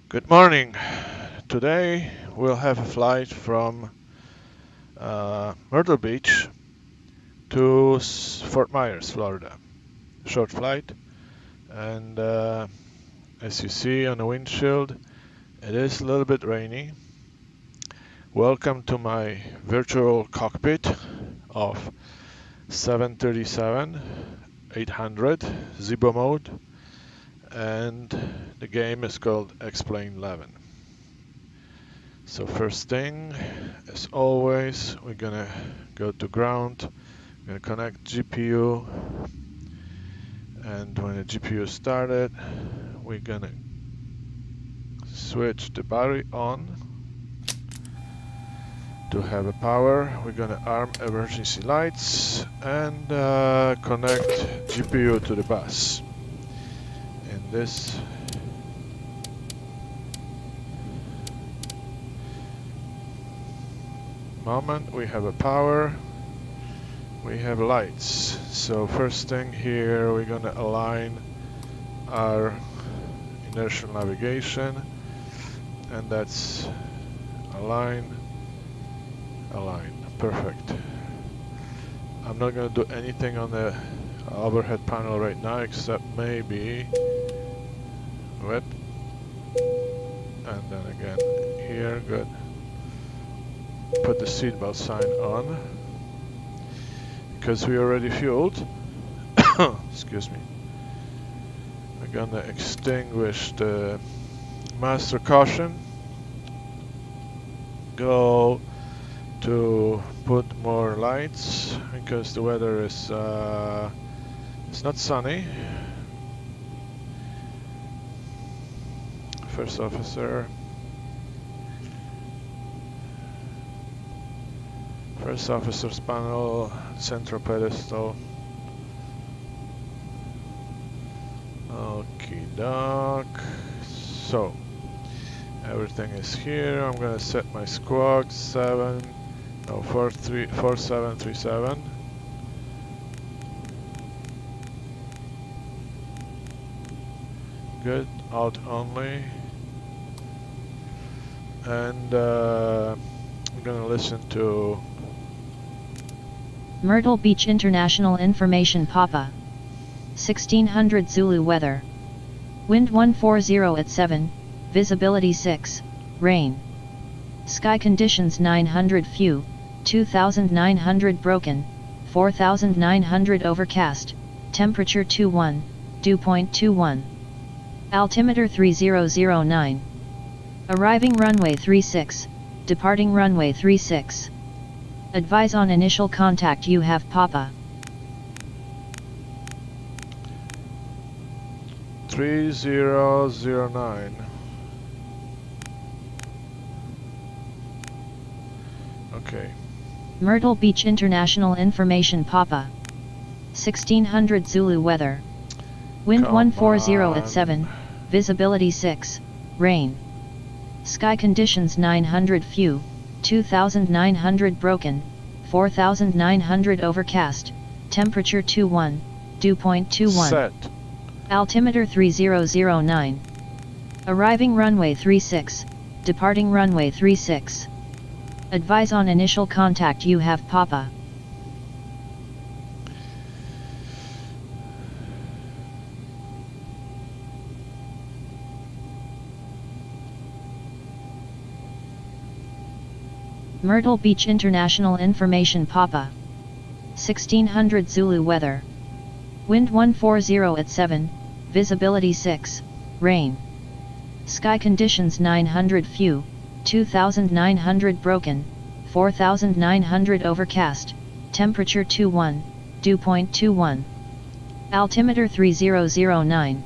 Good morning. Today we'll have a flight from Myrtle Beach to Fort Myers, Florida. Short flight, and as you see on the windshield, it is a little bit rainy. Welcome to my virtual cockpit of 737-800 ZEBO mode, and the game is called Explain 11. So first thing, as always, we're gonna go to ground, we're gonna connect GPU, and when the GPU started, we're gonna switch the battery on to have a power. We're gonna arm emergency lights and connect GPU to the bus. In this moment we have a power, we have lights. So first thing here, we're gonna align our inertial navigation, and that's align, perfect. I'm not gonna do anything on the overhead panel right now except maybe wet, and then again here, good. Put the seatbelt sign on because we already fueled. Excuse me. We're gonna extinguish the master caution, go to put more lights because the weather is it's not sunny. First officer, first officer's panel, central pedestal. Okie doke. So everything is here. I'm gonna set my squawk 4737. Good, out only. And I'm gonna listen to Myrtle Beach International Information Papa. 1600 Zulu weather. Wind 140 at 7, visibility 6, rain. Sky conditions 900 few, 2900 broken, 4900 overcast, temperature 21, dew point 21. Altimeter 3009. Arriving runway 36, departing runway 36. Advise on initial contact you have Papa. 3009. Okay. Myrtle Beach International Information Papa. 1600 Zulu weather. Wind 140 at 7, visibility 6, rain. Sky conditions 900 few, 2900 broken, 4900 overcast, temperature 21, dew point 21. Set. Altimeter 3009. Arriving runway 36, departing runway 36. Advise on initial contact you have Papa. Myrtle Beach International Information Papa. 1600 Zulu weather. Wind 140 at 7, visibility 6, rain. Sky conditions 900 few, 2900 broken, 4900 overcast, temperature 21, dew point 21. Altimeter 3009.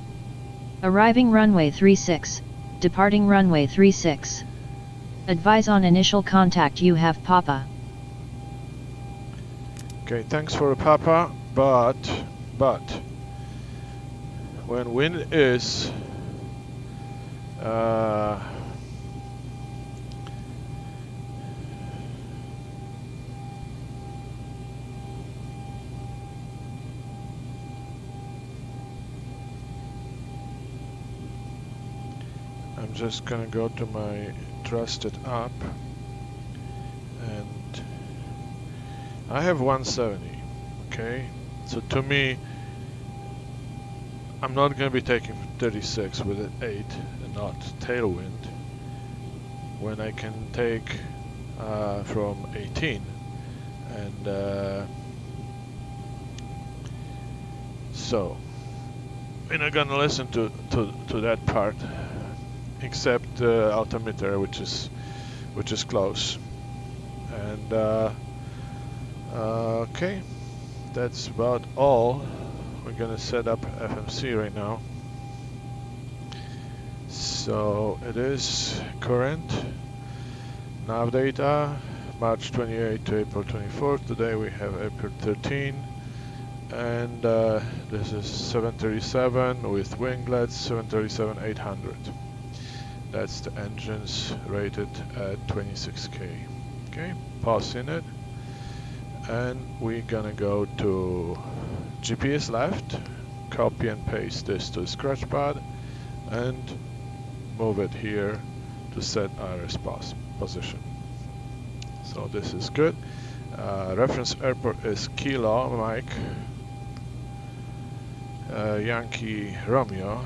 Arriving runway 36, departing runway 36. Advise on initial contact you have Papa. Okay, thanks for the Papa, but when wind is I'm I'm just gonna go to my trusted app, and I have 170. Okay, so to me, I'm not gonna be taking 36 with an 8 and not tailwind when I can take from 18, and so we're not gonna listen to that part, except the altimeter, which is close. And okay, that's about all. We're gonna set up FMC right now. So it is current nav data, March 28 to April 24th. Today we have April 13, and this is 737 with winglets, 737-800. That's the engines rated at 26K. Okay, pausing it, and we're gonna go to GPS left, copy and paste this to the scratch pad, and move it here to set IRS position. So this is good. Reference airport is Kilo Mike Yankee Romeo,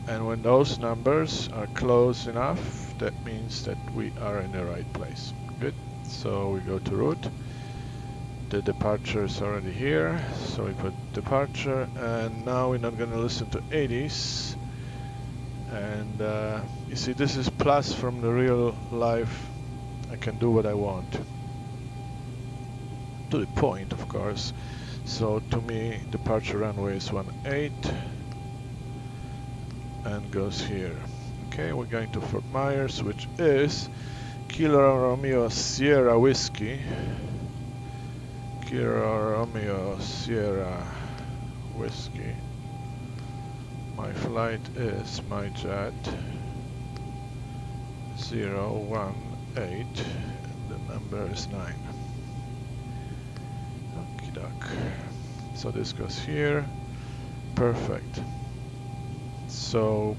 and when those numbers are close enough, that means that we are in the right place. Good. So we go to route. The departure is already here, so we put departure, and now we're not going to listen to 80s. And you see, this is plus from the real life. I can do what I want, to the point, of course. So to me, departure runway is 18 and goes here. Okay, we're going to Fort Myers, which is Kilo Romeo Sierra Whiskey. Kilo Romeo Sierra Whiskey. My flight is my jet 018, and the number is 9. Okie doke. So this goes here. Perfect. So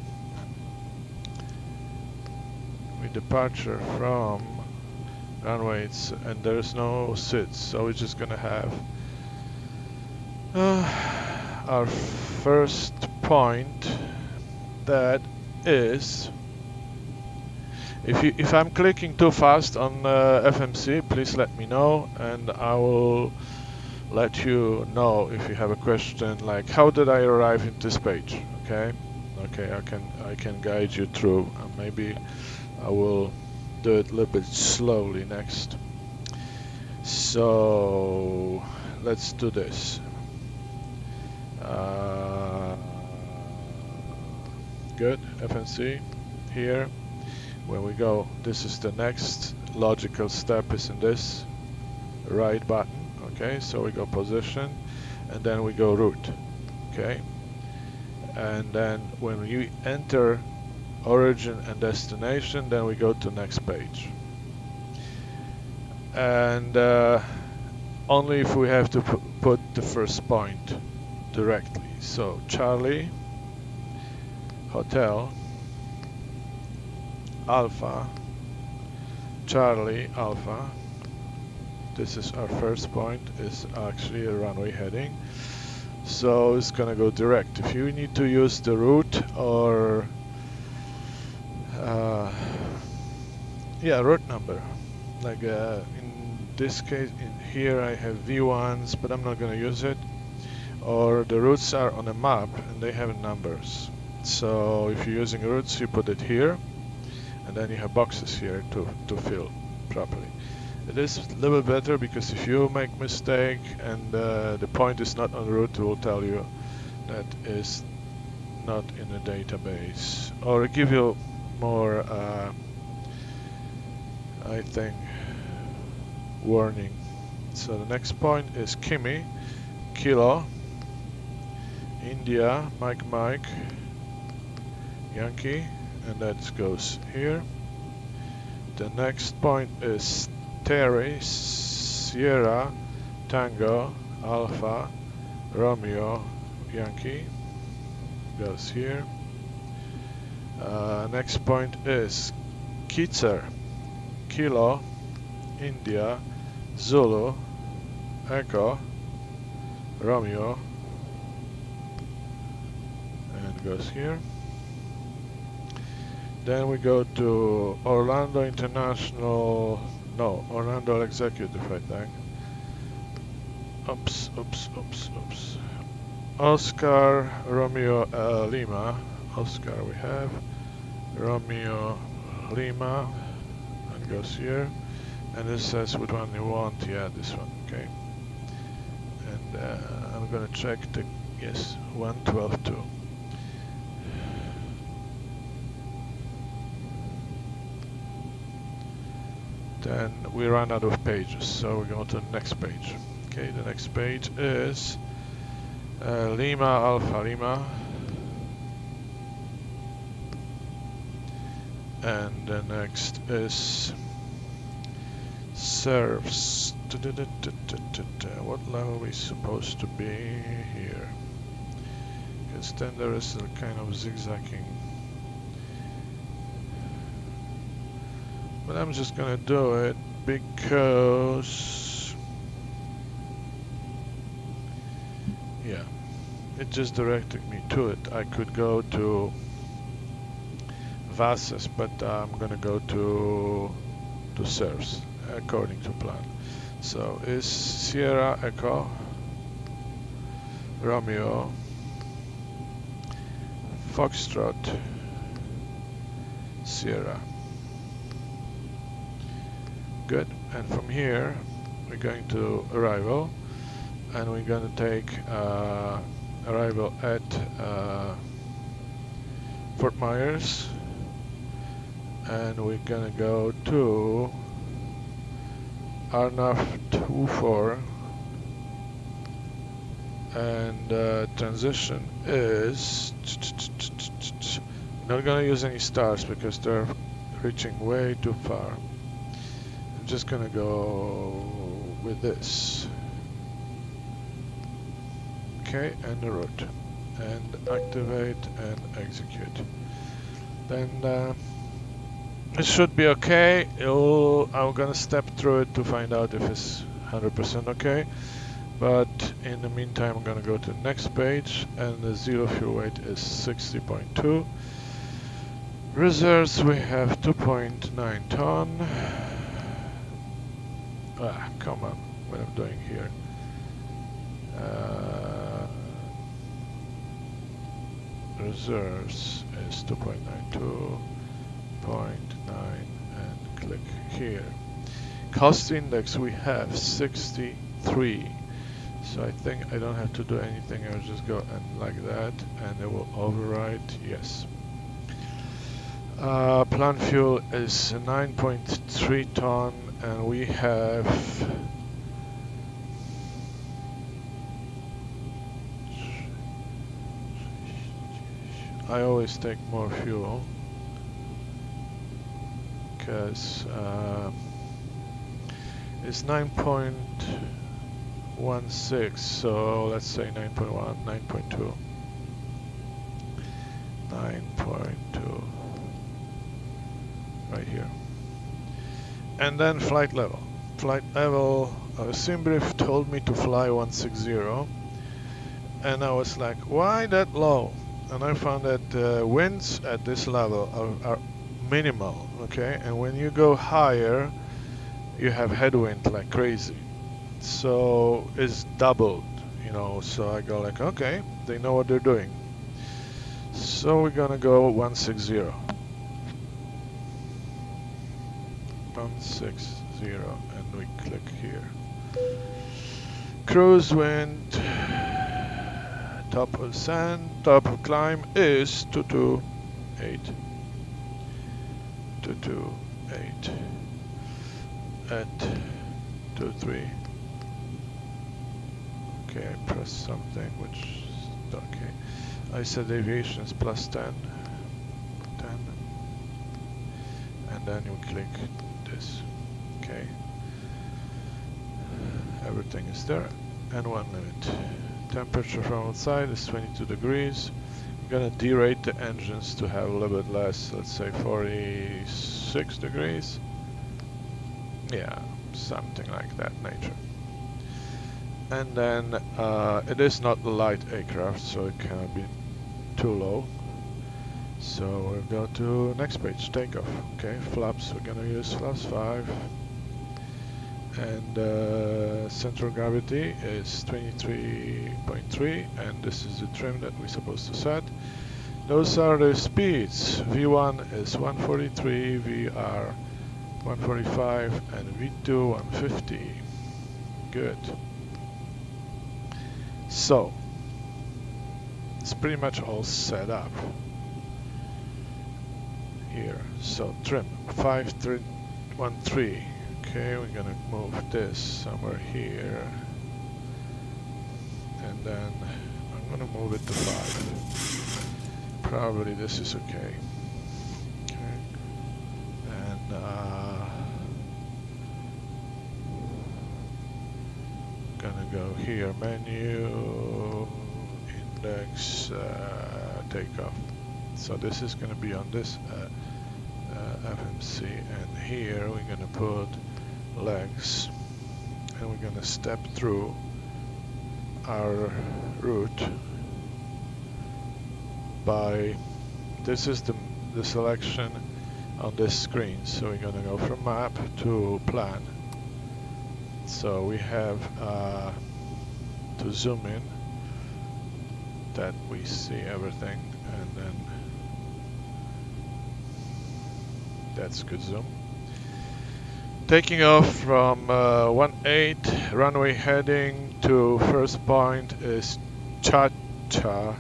we departure from runways, and there's no sits, so we're just gonna have our first point. That is, if I'm clicking too fast on FMC, please let me know, and I will let you know if you have a question, like how did I arrive in this page. Okay, I can guide you through. Maybe I will do it a little bit slowly next. So let's do this. Good, FNC here. When we go, this is the next logical step, is in this right button. Okay, so we go position, and then we go route. Okay, and then when you enter origin and destination, then we go to next page. And only if we have to put the first point directly. So Charlie, Hotel, Alpha, Charlie, Alpha. This is our first point, is actually a runway heading. So it's gonna go direct. If you need to use the route or route number, like in this case, in here I have V1s, but I'm not gonna use it. Or the routes are on a map and they have numbers. So if you're using routes, you put it here, and then you have boxes here to fill properly. It is a little better because if you make mistake and the point is not on route, it will tell you that is not in the database, or give you more, I think, warning. So the next point is Kimi, Kilo, India, Mike, Yankee, and that goes here. The next point is Terry, Sierra, Tango, Alpha, Romeo, Yankee, goes here. Next point is KMYR, Kilo, India, Zulu, Echo, Romeo, and goes here. Then we go to Orlando International, no, Orlando Executive, I think. Oops. Oscar, Romeo, Lima. Oscar we have, Romeo, Lima, and goes here. And this says which one you want, yeah, this one, okay. And I'm gonna check the, yes, 112.2. Then we run out of pages, so we go to the next page. Okay, the next page is Lima Alpha Lima, and the next is serves. What level are we supposed to be here? Because then there is a kind of zigzagging. But I'm just gonna do it because, yeah, it just directed me to it. I could go to Vasas, but I'm gonna go to serves according to plan. So is Sierra Echo, Romeo, Foxtrot, Sierra. Good. And from here we're going to arrival, and we're going to take arrival at Fort Myers, and we're going to go to Arnav 24, and transition is not going to use any stars because they're reaching way too far. I'm just going to go with this. Okay, and the route, and activate and execute. Then it should be okay. I'm gonna step through it to find out if it's 100% okay. But in the meantime, I'm gonna go to the next page, and the zero fuel weight is 60.2. Reserves we have 2.9 ton. Ah, come on, what I'm doing here. Reserves is 2.92. 0.9 and click here. Cost index we have 63, so I think I don't have to do anything. I'll just go and like that, and it will override. Yes. Plant fuel is 9.3 ton, and we have I always take more fuel because it's 9.16, so let's say 9.1, 9.2, 9.2 right here. And then flight level. Flight level, SimBrief told me to fly 160, and I was like, why that low? And I found that winds at this level are minimal, okay? And when you go higher, you have headwind like crazy. So it's doubled, you know, so I go like, okay, they know what they're doing. So we're gonna go 160. 160, and we click here. Cruise wind, top of sand, top of climb is 228. 228 at 23. Okay, I pressed something which is okay. I said aviation is plus 10, and then you click this. Okay, everything is there, and one limit. Temperature from outside is 22 degrees. I'm gonna derate the engines to have a little bit less, let's say 46 degrees. Yeah, something like that nature. And then it is not a light aircraft, so it cannot be too low. So we'll go to next page, takeoff. Okay, flaps, we're gonna use flaps 5. And central gravity is 23.3, and this is the trim that we're supposed to set. Those are the speeds. V1 is 143, VR 145, and V2 150. Good. So it's pretty much all set up here. So trim 5313. Okay, we're gonna move this somewhere here, and then I'm gonna move it to 5. Probably this is okay. Okay, and gonna go here, menu, index, takeoff. So this is gonna be on this FMC, and here we're gonna put legs, and we're gonna step through our route by, this is the selection on this screen. So we're gonna go from map to plan. So we have to zoom in that we see everything, and then that's good zoom. Taking off from 18, runway heading to first point is Cha-Ka.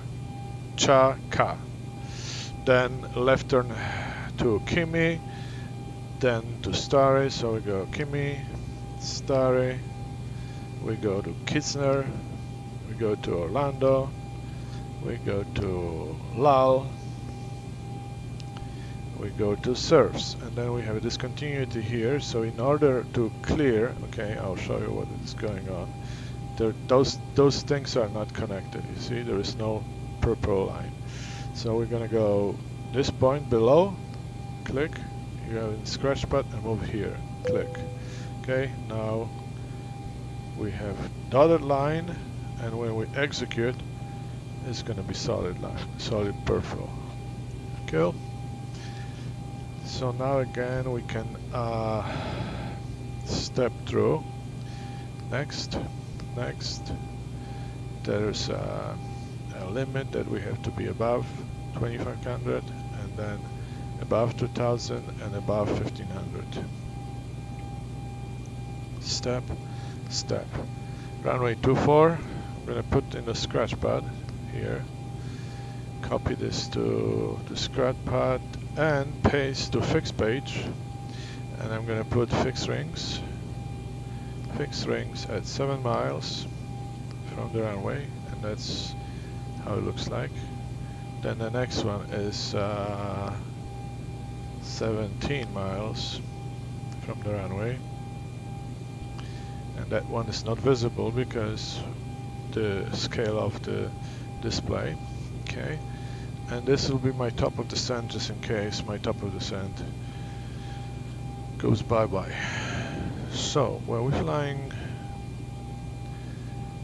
Then left turn to Kimi, then to Stary, so we go Kimi, Stary, we go to Kizner, we go to Orlando, we go to Lal, we go to serfs, and then we have a discontinuity here. So in order to clear, okay, I'll show you what is going on. Those things are not connected. You see, there is no purple line. So we're gonna go this point below, click, you have a scratch pad and move here, click. Okay, now we have dotted line, and when we execute, it's gonna be solid line, solid purple. Cool. So now again we can step through. Next. There's a limit that we have to be above 2500, and then above 2000 and above 1500. Step. Runway 24. I'm gonna put in the scratch pad here. Copy this to the scratch pad and paste to fixed page, and I'm gonna put fixed rings at 7 miles from the runway, and that's how it looks like. Then the next one is 17 miles from the runway, and that one is not visible because the scale of the display. Okay, and this will be my top of descent, just in case my top of descent goes bye-bye. So, well, we're flying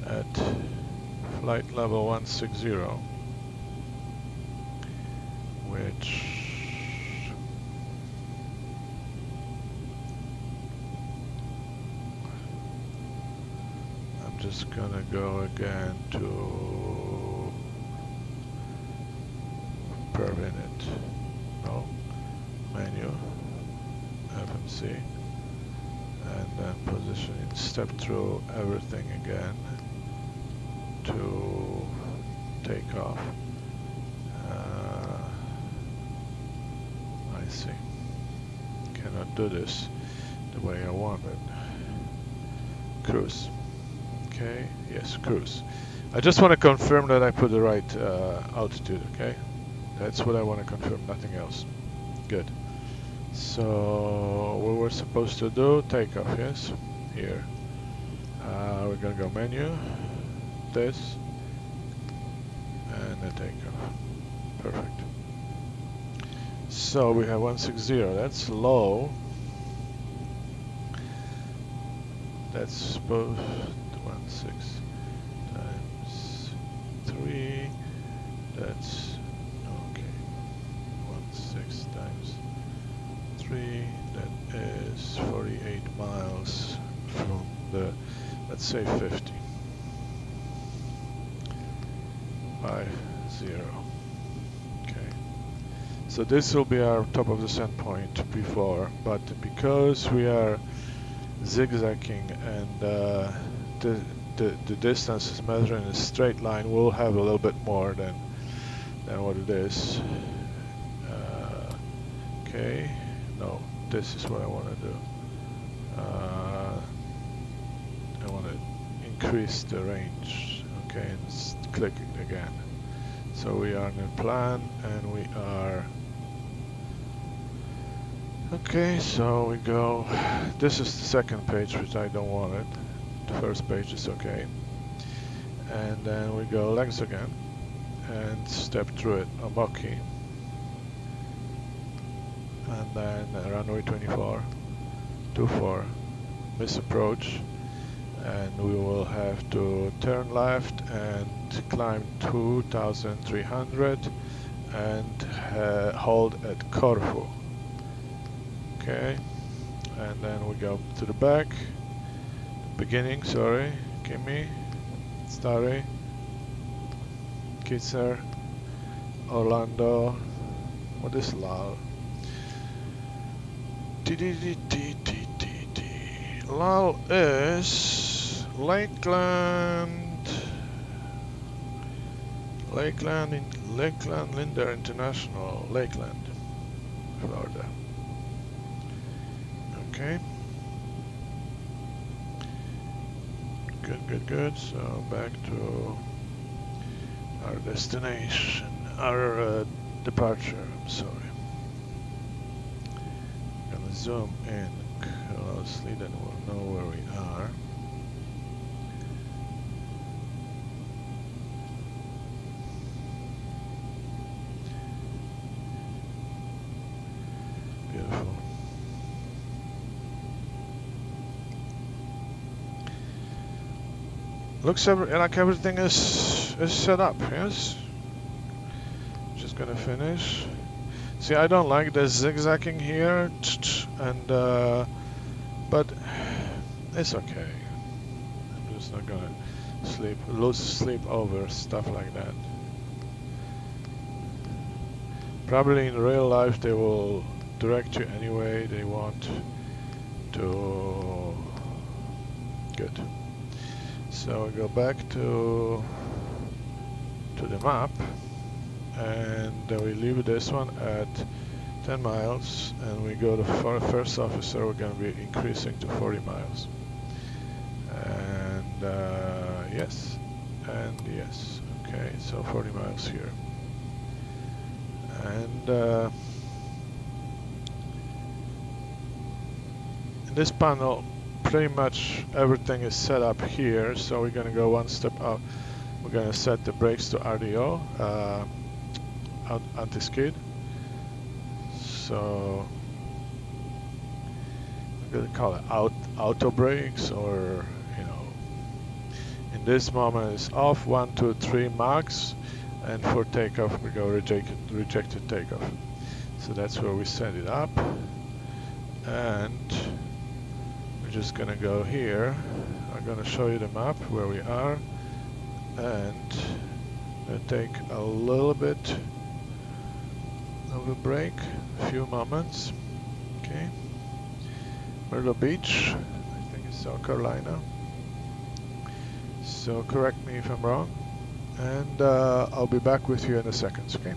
at flight level 160, which I'm just gonna go again to per minute. No, menu, FMC, and then positioning, step through everything again to take off. I see. Cannot do this the way I wanted. Cruise. Okay, yes, cruise. I just want to confirm that I put the right altitude, okay? That's what I want to confirm, nothing else. Good. So, what we're supposed to do, takeoff, yes? Here. We're gonna go menu, this, and the takeoff. perfect. So we have 160, that's low. That's both 16 times 3, that's, okay, 16 times 3, that is 48 miles from the, let's say 50. 50. Okay. So this will be our top of the descent point before, but because we are zigzagging and the distance is measured in a straight line, we'll have a little bit more than what it is. Okay, no, this is what I want to do. I want to increase the range. Okay, and click it again. So we are in a plan, and we are. Okay, so we go. This is the second page, which I don't want it. The first page is okay. And then we go legs again and step through it on Bucky. And then runway 24, 24, miss approach. And we will have to turn left and climb 2,300 and hold at Corfu. Okay, and then we go to the back, beginning, sorry, Kimi, Stary, Kitzer, Orlando, what is Lal? Lal is Lakeland Linder International, Lakeland, Florida. Okay. Good. So back to our destination, our departure. I'm sorry. I'm gonna zoom in closely, then we'll know where we are. Beautiful. Looks like everything is set up, yes? Just gonna finish. See, I don't like the zigzagging here, and but it's okay. I'm just not gonna lose sleep over stuff like that. Probably in real life they will direct you anyway they want to. Good. So we go back to the map, and we leave this one at 10 miles, and we go to first officer. We're going to be increasing to 40 miles. And yes, and yes. Okay, so 40 miles here. And in this panel, pretty much everything is set up here, so we're going to go one step up. We're going to set the brakes to RDO, anti-skid. So I'm going to call it auto brakes, or in this moment it's off, 1, 2, 3 max, and for takeoff we go rejected takeoff. So that's where we set it up, and just gonna go here. I'm gonna show you the map where we are, and gonna take a little bit of a break, a few moments. Okay, Myrtle Beach, I think it's South Carolina. So correct me if I'm wrong, and I'll be back with you in a second. Okay.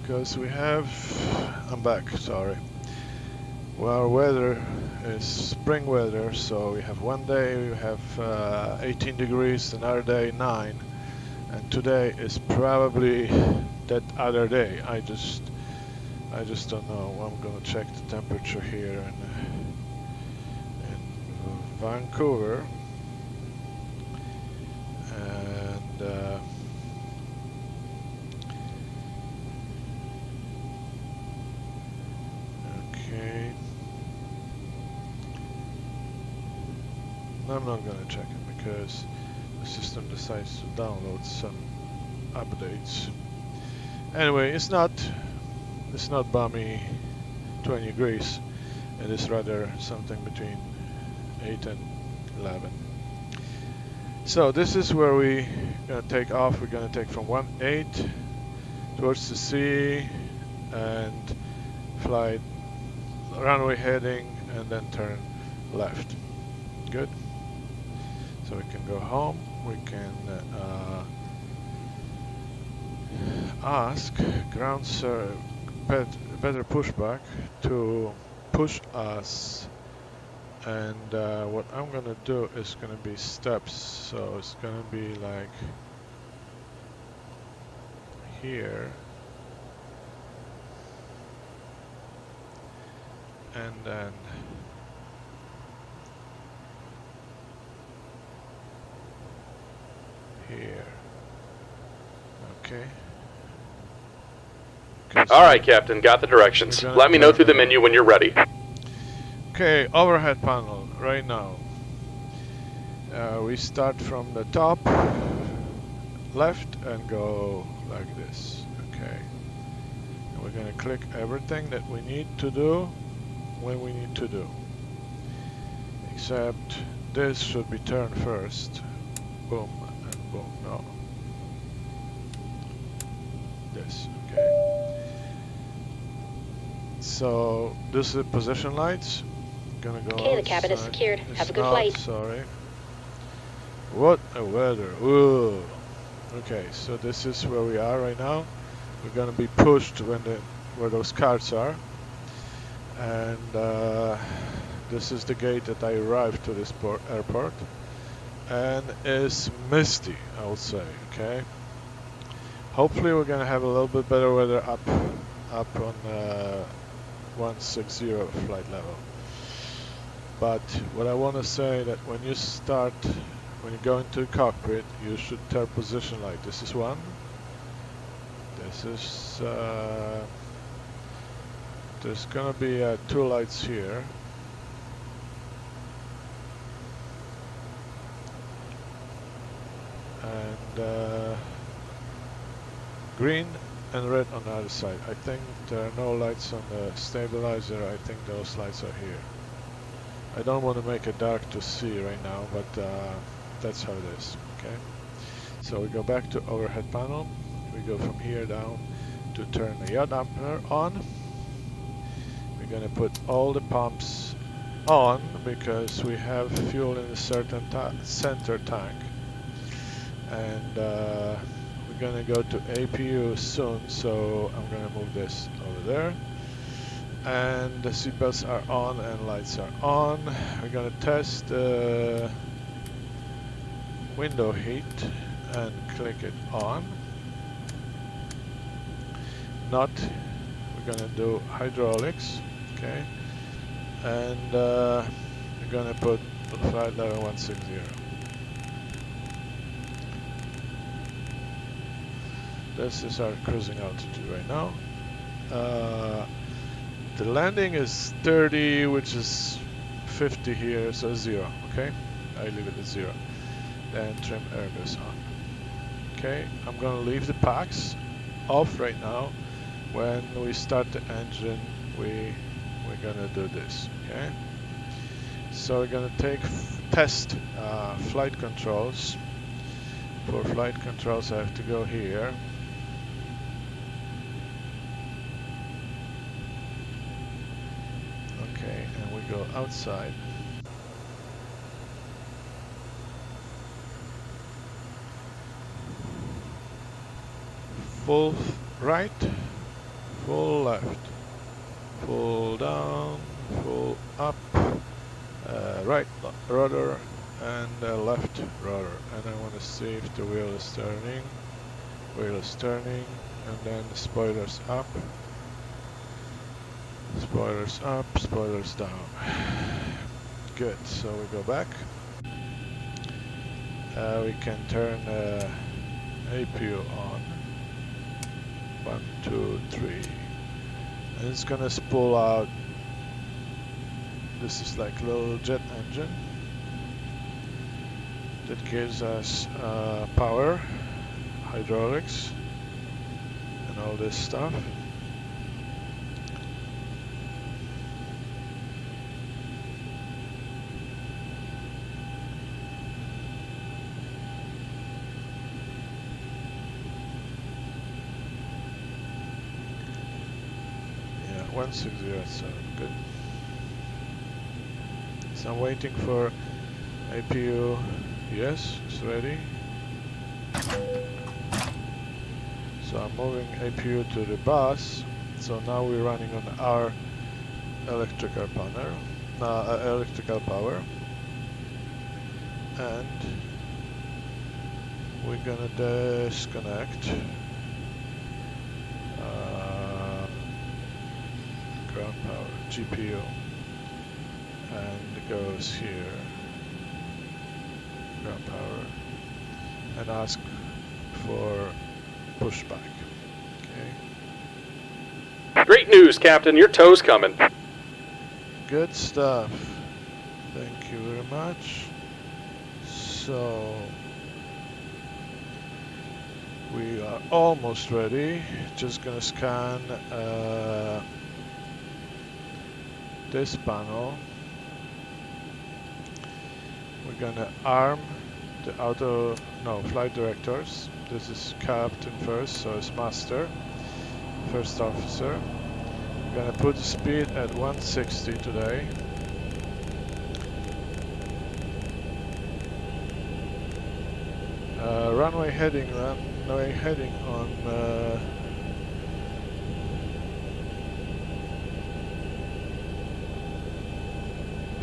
because we have, I'm back, sorry. Well, our weather is spring weather, so we have one day we have 18 degrees, another day 9, and today is probably that other day. I just don't know. I'm gonna check the temperature here in Vancouver, and okay. I'm not gonna check it because the system decides to download some updates. Anyway, it's not balmy 20 degrees. It is rather something between 8 and 11. So this is where we're gonna take off. We're gonna take from 18 towards the sea and fly runway heading and then turn left. Good. So we can go home. We can ask ground serve better pushback to push us, and what I'm gonna do is gonna be steps. So it's gonna be like here, and then here. Okay. All right, Captain, got the directions. Let me know through the menu when you're ready. Okay, overhead panel right now. We start from the top left and go like this. Okay. And we're gonna click everything that we need to do when we need to do. Except this should be turned first. Boom and boom. No. This. Okay. So this is the position lights. Gonna go Okay, the cabin is secured. Have a good flight. Sorry. What a weather. Ooh. Okay, so this is where we are right now. We're gonna be pushed where those carts are. And this is the gate that I arrived to this airport. And it's misty, I would say, okay? Hopefully we're gonna have a little bit better weather up on 160 flight level. But what I want to say that when you go into the cockpit, you should turn position light. This is one. This is there's gonna be 2 lights here. And green and red on the other side. I think there are no lights on the stabilizer. I think those lights are here. I don't want to make it dark to see right now, but that's how it is. Okay. So we go back to overhead panel. We go from here down to turn the yaw dampener on. We're gonna put all the pumps on because we have fuel in a certain center tank, and we're gonna go to APU soon, so I'm gonna move this over there. And the seatbelts are on and lights are on. We're gonna test window heat and click it on. Not. We're gonna do hydraulics, okay? And we're gonna put flight level 160. This is our cruising altitude right now. The landing is 30, which is 50 here, so 0, okay? I leave it at 0. Then trim air goes on. Okay, I'm gonna leave the packs off right now. When we start the engine, we're gonna do this, okay? So we're gonna test flight controls. For flight controls, I have to go here. Okay, and we go outside. Full right, full left, full down, full up, right rudder, and left rudder. And I want to see if the wheel is turning. Wheel is turning, and then the spoilers up. Spoilers up, spoilers down. Good, so we go back. We can turn APU on. 1, 2, 3. And it's gonna spool out. This is like a little jet engine that gives us power, hydraulics, and all this stuff. Yeah, 1607, good. So I'm waiting for APU. Yes, it's ready. So I'm moving APU to the bus. So now we're running on our electrical panel, electrical power, and we're gonna disconnect ground power, GPU, and it goes here, ground power, and ask for pushback. Okay. Great news, Captain. Your tow's coming. Good stuff. Thank you very much. So we are almost ready. Just gonna scan this panel. We're gonna arm the flight directors. This is captain first, so it's master, first officer. We're gonna put the speed at 160 today. Runway heading on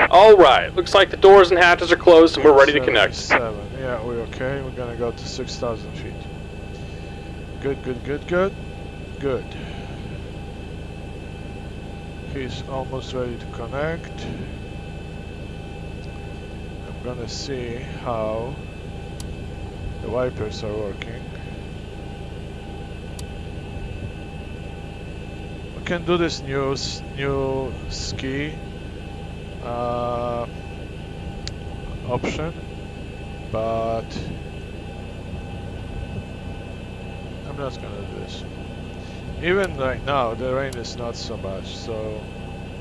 All right. Looks like the doors and hatches are closed and we're ready to connect. 7. Yeah, we're okay. We're gonna go to 6,000 feet. Good, good, good, good, good. He's almost ready to connect. I'm gonna see how the wipers are working. We can do this new ski option, but I'm not gonna do this. Even right now the rain is not so much, so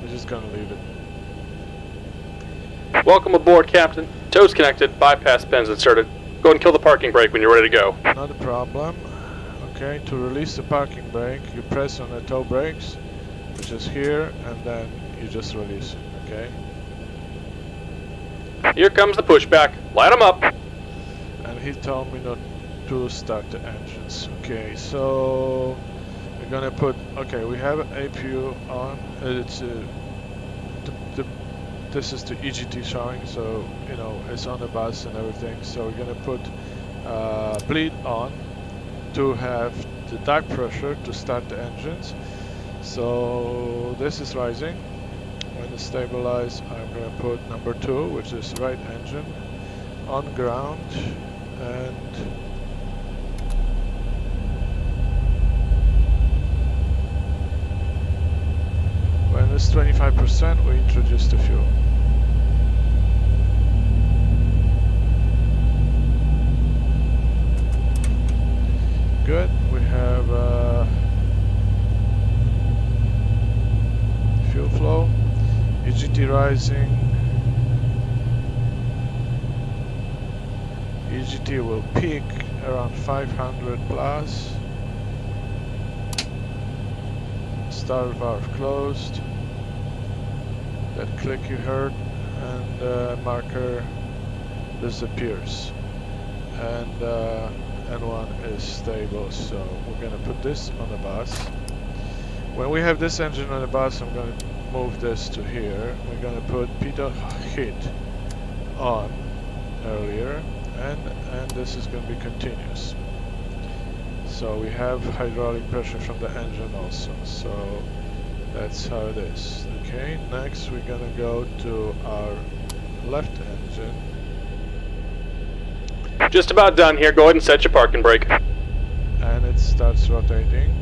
we're just gonna leave it. Welcome aboard, Captain. Tow's connected, bypass pins inserted. Go ahead and kill the parking brake when you're ready to go. Not a problem. Okay, to release the parking brake, you press on the toe brakes, which is here, and then you just release it, okay? Here comes the pushback. Light them up. And he told me not to start the engines. Okay, so we're gonna put, okay, we have APU on. It's this is the EGT showing, so you know it's on the bus and everything. So we're gonna put bleed on to have the tug pressure to start the engines. So this is rising. When it's stabilized, I'm gonna put number 2, which is right engine, on ground, and when it's 25%, we introduce the fuel. Good. We have fuel flow, EGT rising. EGT will peak around 500 plus. Starter valve closed. That click you heard, and the marker disappears. And N1 is stable, so we're gonna put this on the bus. When we have this engine on the bus, I'm going to move this to here. We're going to put pitot hit on earlier, and this is going to be continuous. So we have hydraulic pressure from the engine also. So that's how it is. Okay, next we're going to go to our left engine. Just about done here. Go ahead and set your parking brake. And it starts rotating.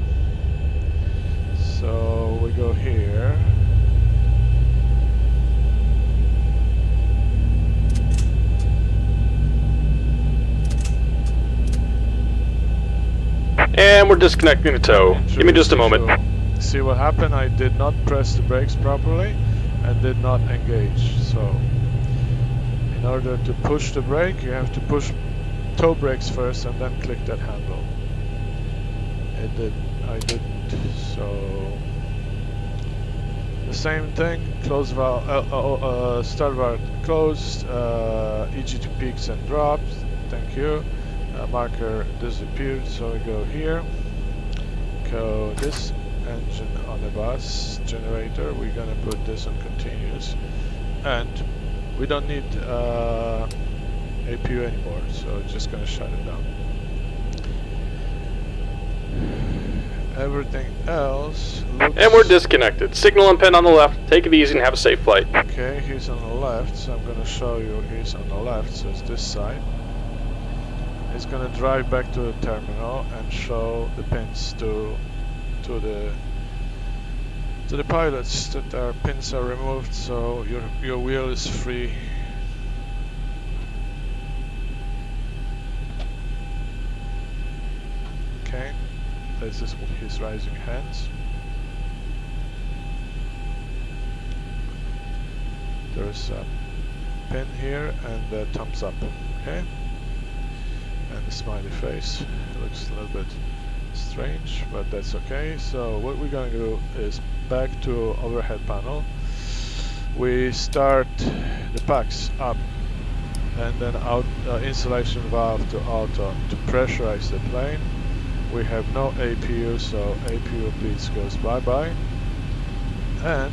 So we go here. And we're disconnecting the tow. Give me just a moment. See what happened? I did not press the brakes properly and did not engage. So in order to push the brake, you have to push toe brakes first and then click that handle. I didn't. So the same thing. Close valve, start valve closed. EGT peaks and drops. Thank you. Marker disappeared, so we go here. Go this engine on the bus generator. We're gonna put this on continuous, and we don't need APU anymore, so it's just gonna shut it down. Everything else looks... And we're disconnected. Signal and pin on the left. Take it easy and have a safe flight. Okay, he's on the left, so I'm gonna show you he's on the left, so it's this side. He's gonna drive back to the terminal and show the pins to the pilots that our pins are removed, so your wheel is free. Okay, this is his rising hands. There's a pin here and a thumbs up. Okay. And the smiley face. It looks a little bit strange, but that's okay. So what we're going to do is back to overhead panel. We start the packs up and then out insulation valve to auto to pressurize the plane. We have no APU, so APU please goes bye-bye. And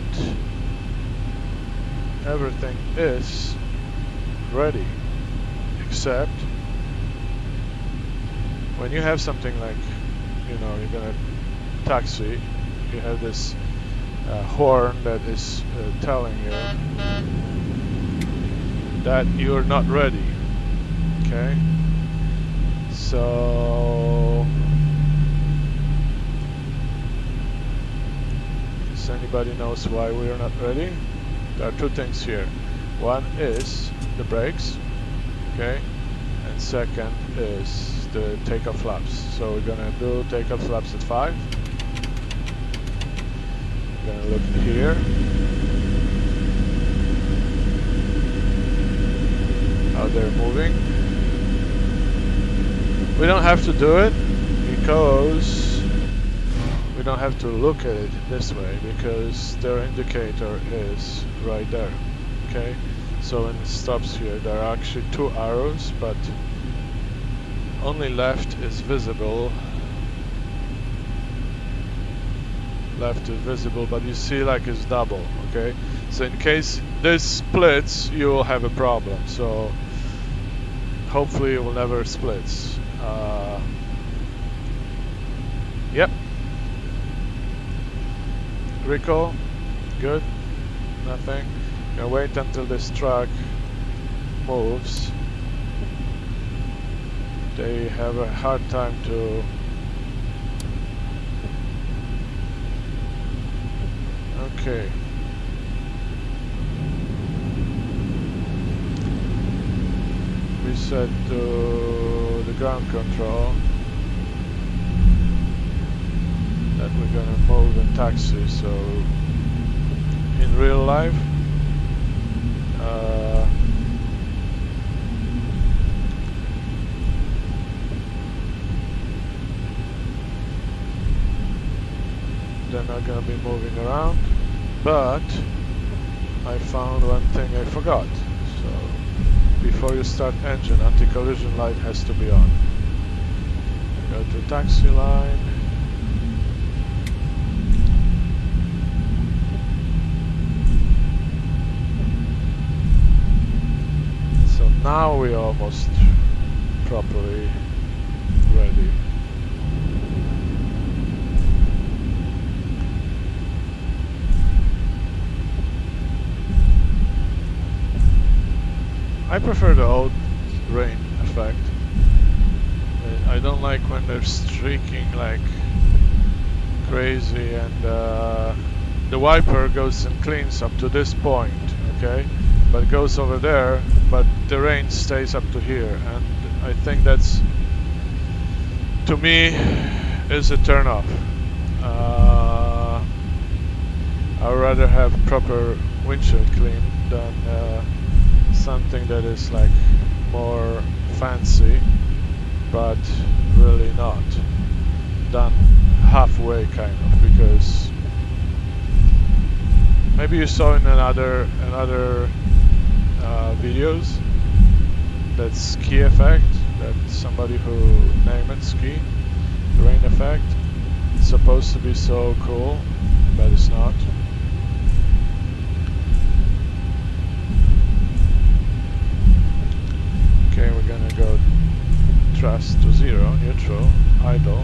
everything is ready, except when you have something like, you know, you're gonna taxi, you have this horn that is telling you that you're not ready. Okay, so does anybody knows why we are not ready? There are two things here. One is the brakes, okay, and second is the takeoff flaps. So we're gonna do takeoff flaps at 5. We're gonna look here. How they're moving. We don't have to do it because we don't have to look at it this way because their indicator is right there. Okay, so when it stops here, there are actually 2 arrows, but only left is visible. Left is visible, but you see like it's double. Okay, so in case this splits, you will have a problem. So hopefully it will never splits. Yep. Recall, good. Nothing. Gonna wait until this truck moves. They have a hard time to... Okay. We set to the ground control that we're gonna move and taxi, so in real life they're not gonna be moving around, but I found one thing I forgot. So before you start engine, anti-collision light has to be on. Go to taxi line, now we're almost properly ready. I prefer the old rain effect. I don't like when they're streaking like crazy and the wiper goes and cleans up to this point, okay? But it goes over there, but the rain stays up to here, and I think that's, to me, is a turn off. I'd rather have proper windshield clean than something that is like more fancy, but really not done halfway, kind of, because maybe you saw in another videos that ski effect, that somebody who named it ski, the rain effect. It's supposed to be so cool, but it's not. Okay, we're gonna go thrust to 0, neutral, idle,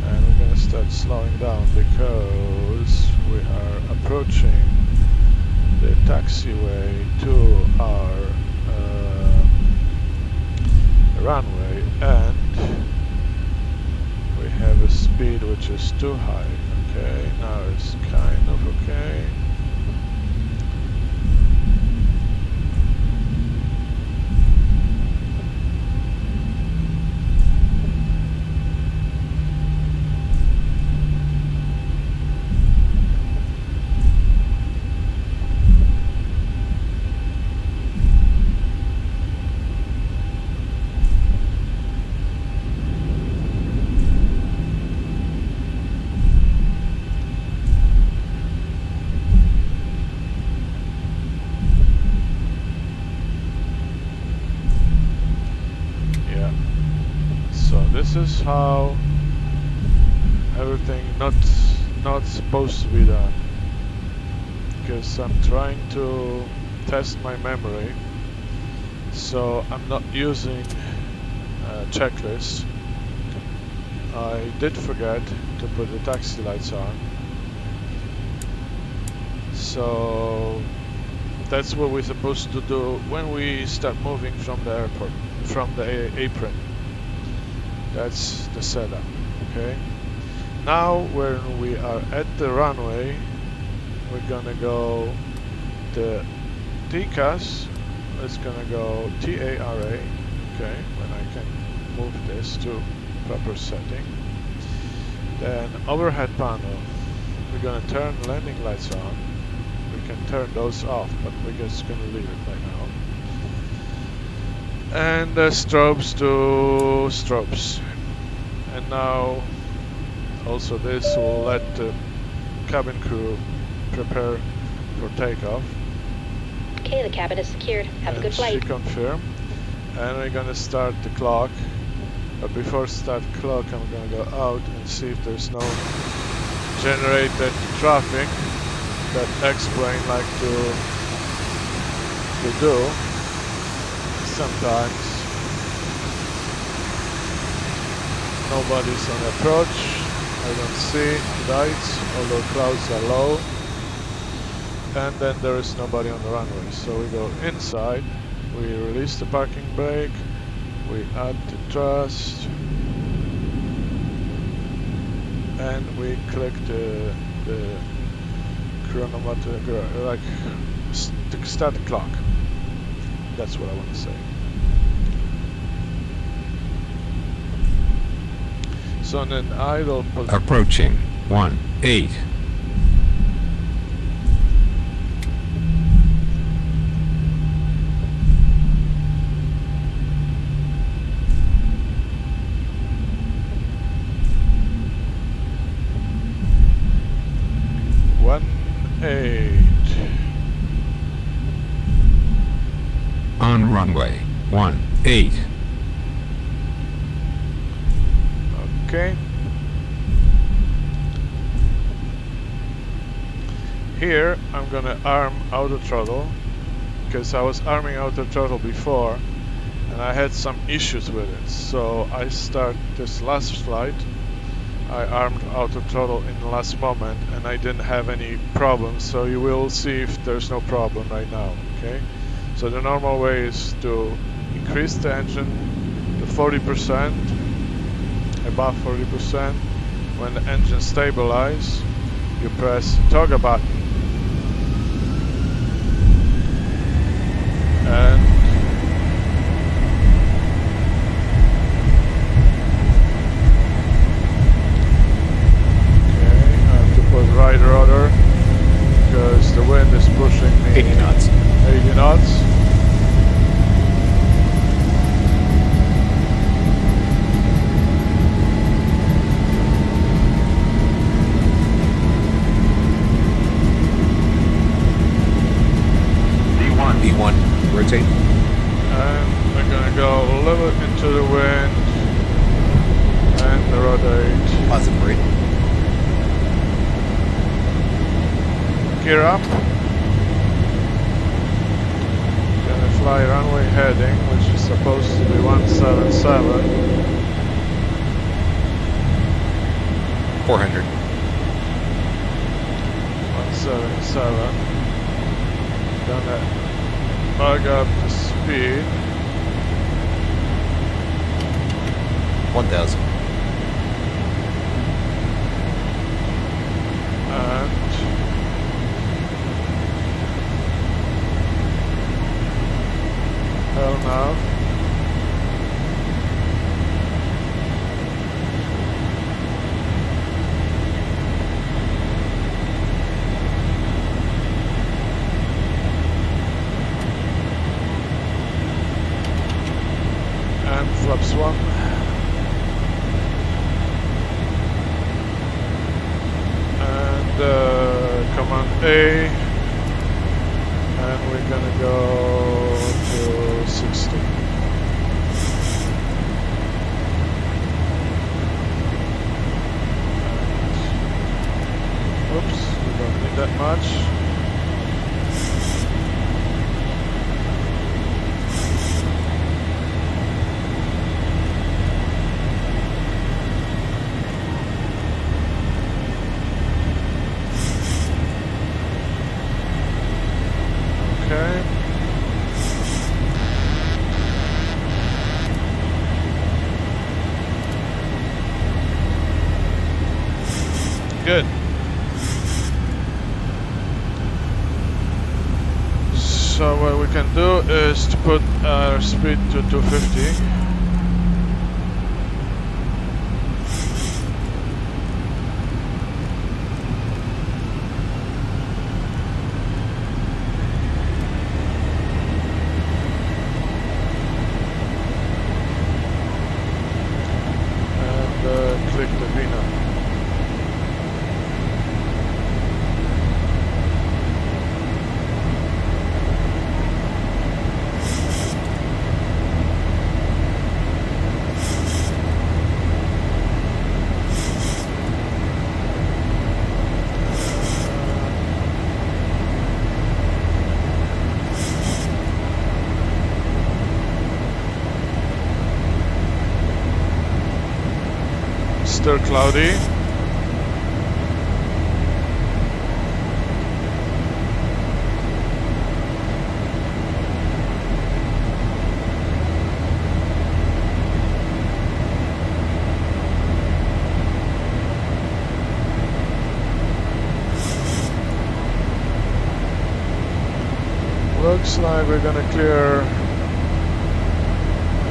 and we're gonna start slowing down because we are approaching the taxiway to our runway, and we have a speed which is too high. Okay, now it's kind of okay. This is how everything not supposed to be done, because I'm trying to test my memory, so I'm not using checklists. I did forget to put the taxi lights on, so that's what we're supposed to do when we start moving from the airport, from the apron. That's the setup, okay? Now when we are at the runway, we're gonna go the TCAS, it's gonna go TARA, okay, when I can move this to proper setting. Then overhead panel, we're gonna turn landing lights on. We can turn those off, but we're just gonna leave it right now. And strobes to strobes. And now also this will let the cabin crew prepare for takeoff. Okay, the cabin is secured. Have a good flight. She confirmed. And we're gonna start the clock. But before start clock, I'm gonna go out and see if there's no generated traffic that X-plane like to do. Sometimes nobody's on approach. I don't see lights, although clouds are low. And then there is nobody on the runway. So we go inside, we release the parking brake, we add the thrust, and we click the chronometer, like start the clock. That's what I want to say. So in an idle position. Approaching 18. On runway 18. Okay. Here I'm gonna arm auto throttle, because I was arming auto throttle before and I had some issues with it. So I start this last flight, I armed auto throttle in the last moment and I didn't have any problems, so you will see if there's no problem right now, okay? So the normal way is to increase the engine to 40%, above 40%. When the engine stabilizes, you press toggle button and right rudder because the wind is pushing me 80 knots. 80 knots. V1, rotate. And we're gonna go a little bit into the wind and rotate. Positive rate. Gear up. Gonna fly runway heading, which is supposed to be 177. 400. 177. Gonna bug up the speed. 1000. And hell now. And flaps 1. And command A. And we're gonna go to 60. Oops, we don't need that much. Okay. Good. So what we can do is to put our speed to 250. Click the VNAV. Still cloudy. Looks like we're gonna clear.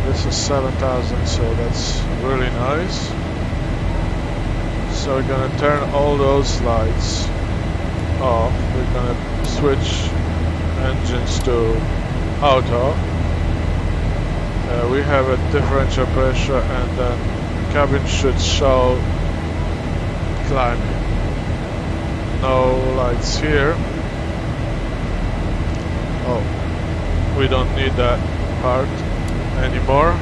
This is 7,000, so that's really nice. So we're gonna turn all those lights off. We're gonna switch engines to auto. We have a differential pressure and then cabin should show climbing. No lights here. Oh, we don't need that part anymore.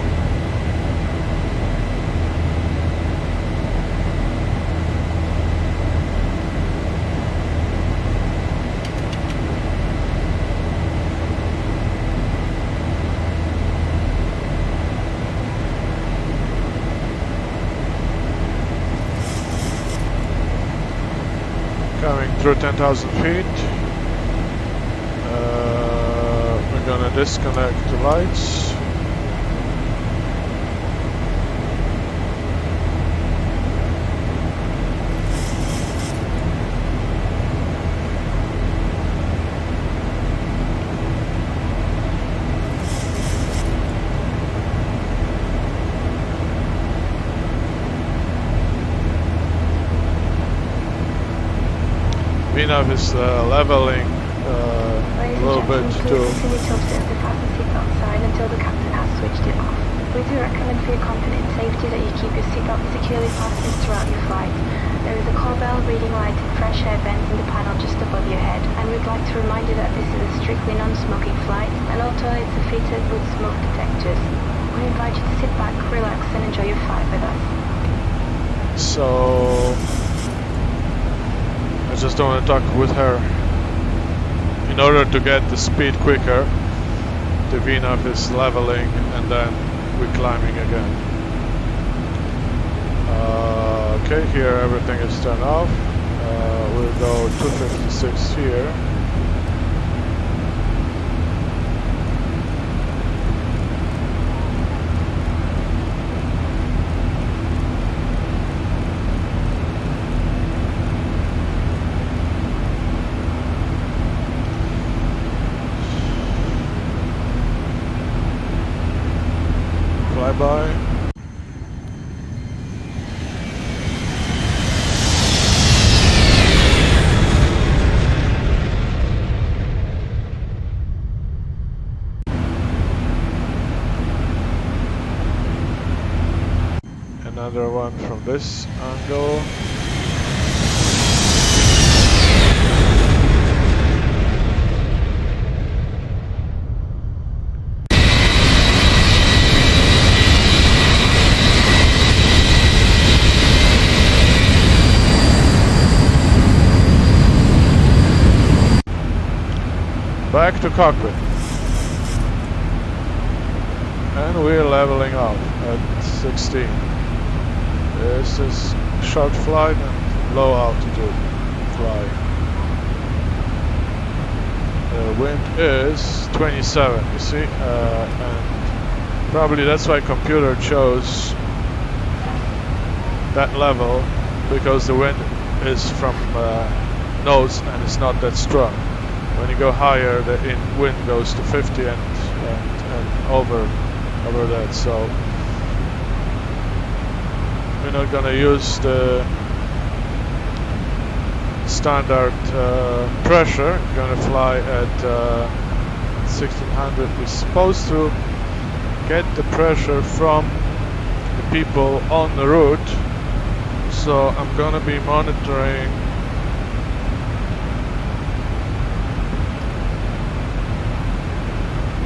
through 10,000 feet. We're gonna disconnect the lights. VNAV is leveling a little bit too. Continue to observe the fasten seatbelt sign until the captain has switched it off. We do recommend for your confident safety that you keep your seatbelt securely fastened throughout your flight. There is a call bell, reading light, and fresh air vents in the panel just above your head, and we'd like to remind you that this is a strictly non-smoking flight, and all toilets are fitted with smoke detectors. We invite you to sit back, relax, and enjoy your flight with us. So I just don't want to talk with her. In order to get the speed quicker, the VNAV is leveling and then we're climbing again. Okay, here everything is turned off. We'll go 256 here. Flyby. Another one from this angle. Back to cockpit. And we're leveling off at 16. This is short flight and low altitude flight. The wind is 27, you see, and probably that's why computer chose that level, because the wind is from nose and it's not that strong. When you go higher, the wind goes to 50 and over that. So we're not gonna use the standard pressure. We're gonna fly at 1600. We're supposed to get the pressure from the people on the route. So I'm gonna be monitoring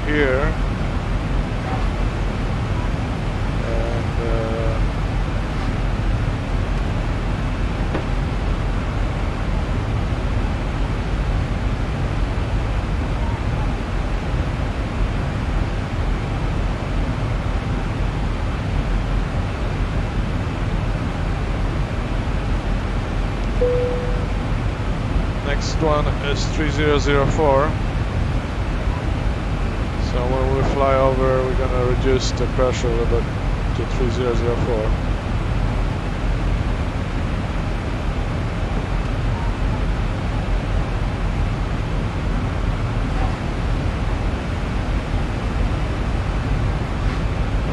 here, and next one is 3004. So when we fly over, we're gonna reduce the pressure a little bit to 3004.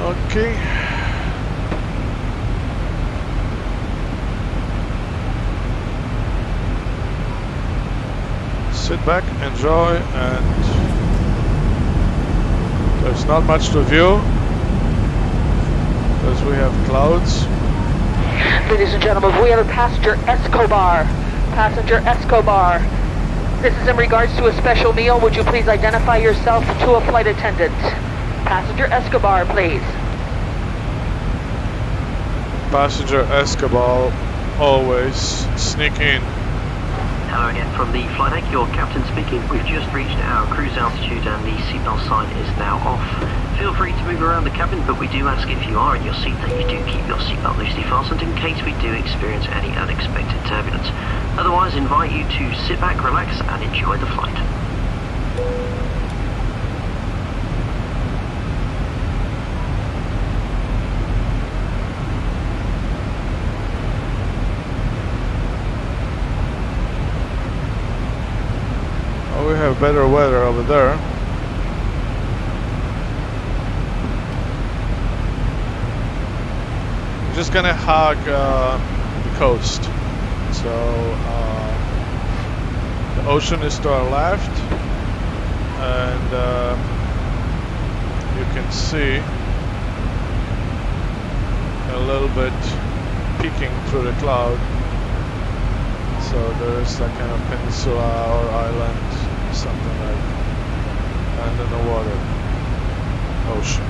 Okay. Sit back, enjoy, and there's not much to view because we have clouds. Ladies and gentlemen, we have a passenger Escobar. Passenger Escobar. This is in regards to a special meal. Would you please identify yourself to a flight attendant? Passenger Escobar, please. Passenger Escobar, always sneak in. Hello again from the flight deck, your captain speaking. We've just reached our cruise altitude and the seatbelt sign is now off. feel free to move around the cabin, but we do ask if you are in your seat that you do keep your seatbelt loosely fastened in case we do experience any unexpected turbulence. Otherwise, invite you to sit back, relax, and enjoy the flight. Oh, we have better weather over there. We're just gonna hug the coast. So the ocean is to our left, and you can see a little bit peeking through the cloud. So there is a kind of peninsula or island, something like, and in the water, ocean.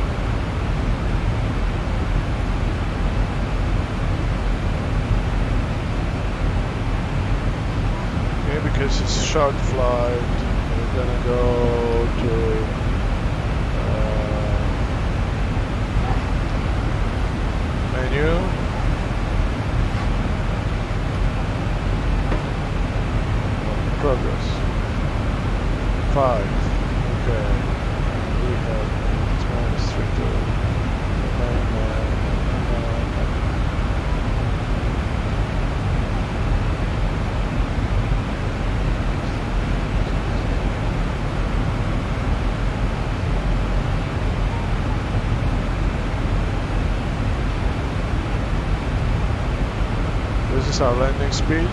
Okay, because it's a short flight, we're gonna go to menu. Progress 5. Okay, we have -3 to This is our landing speed.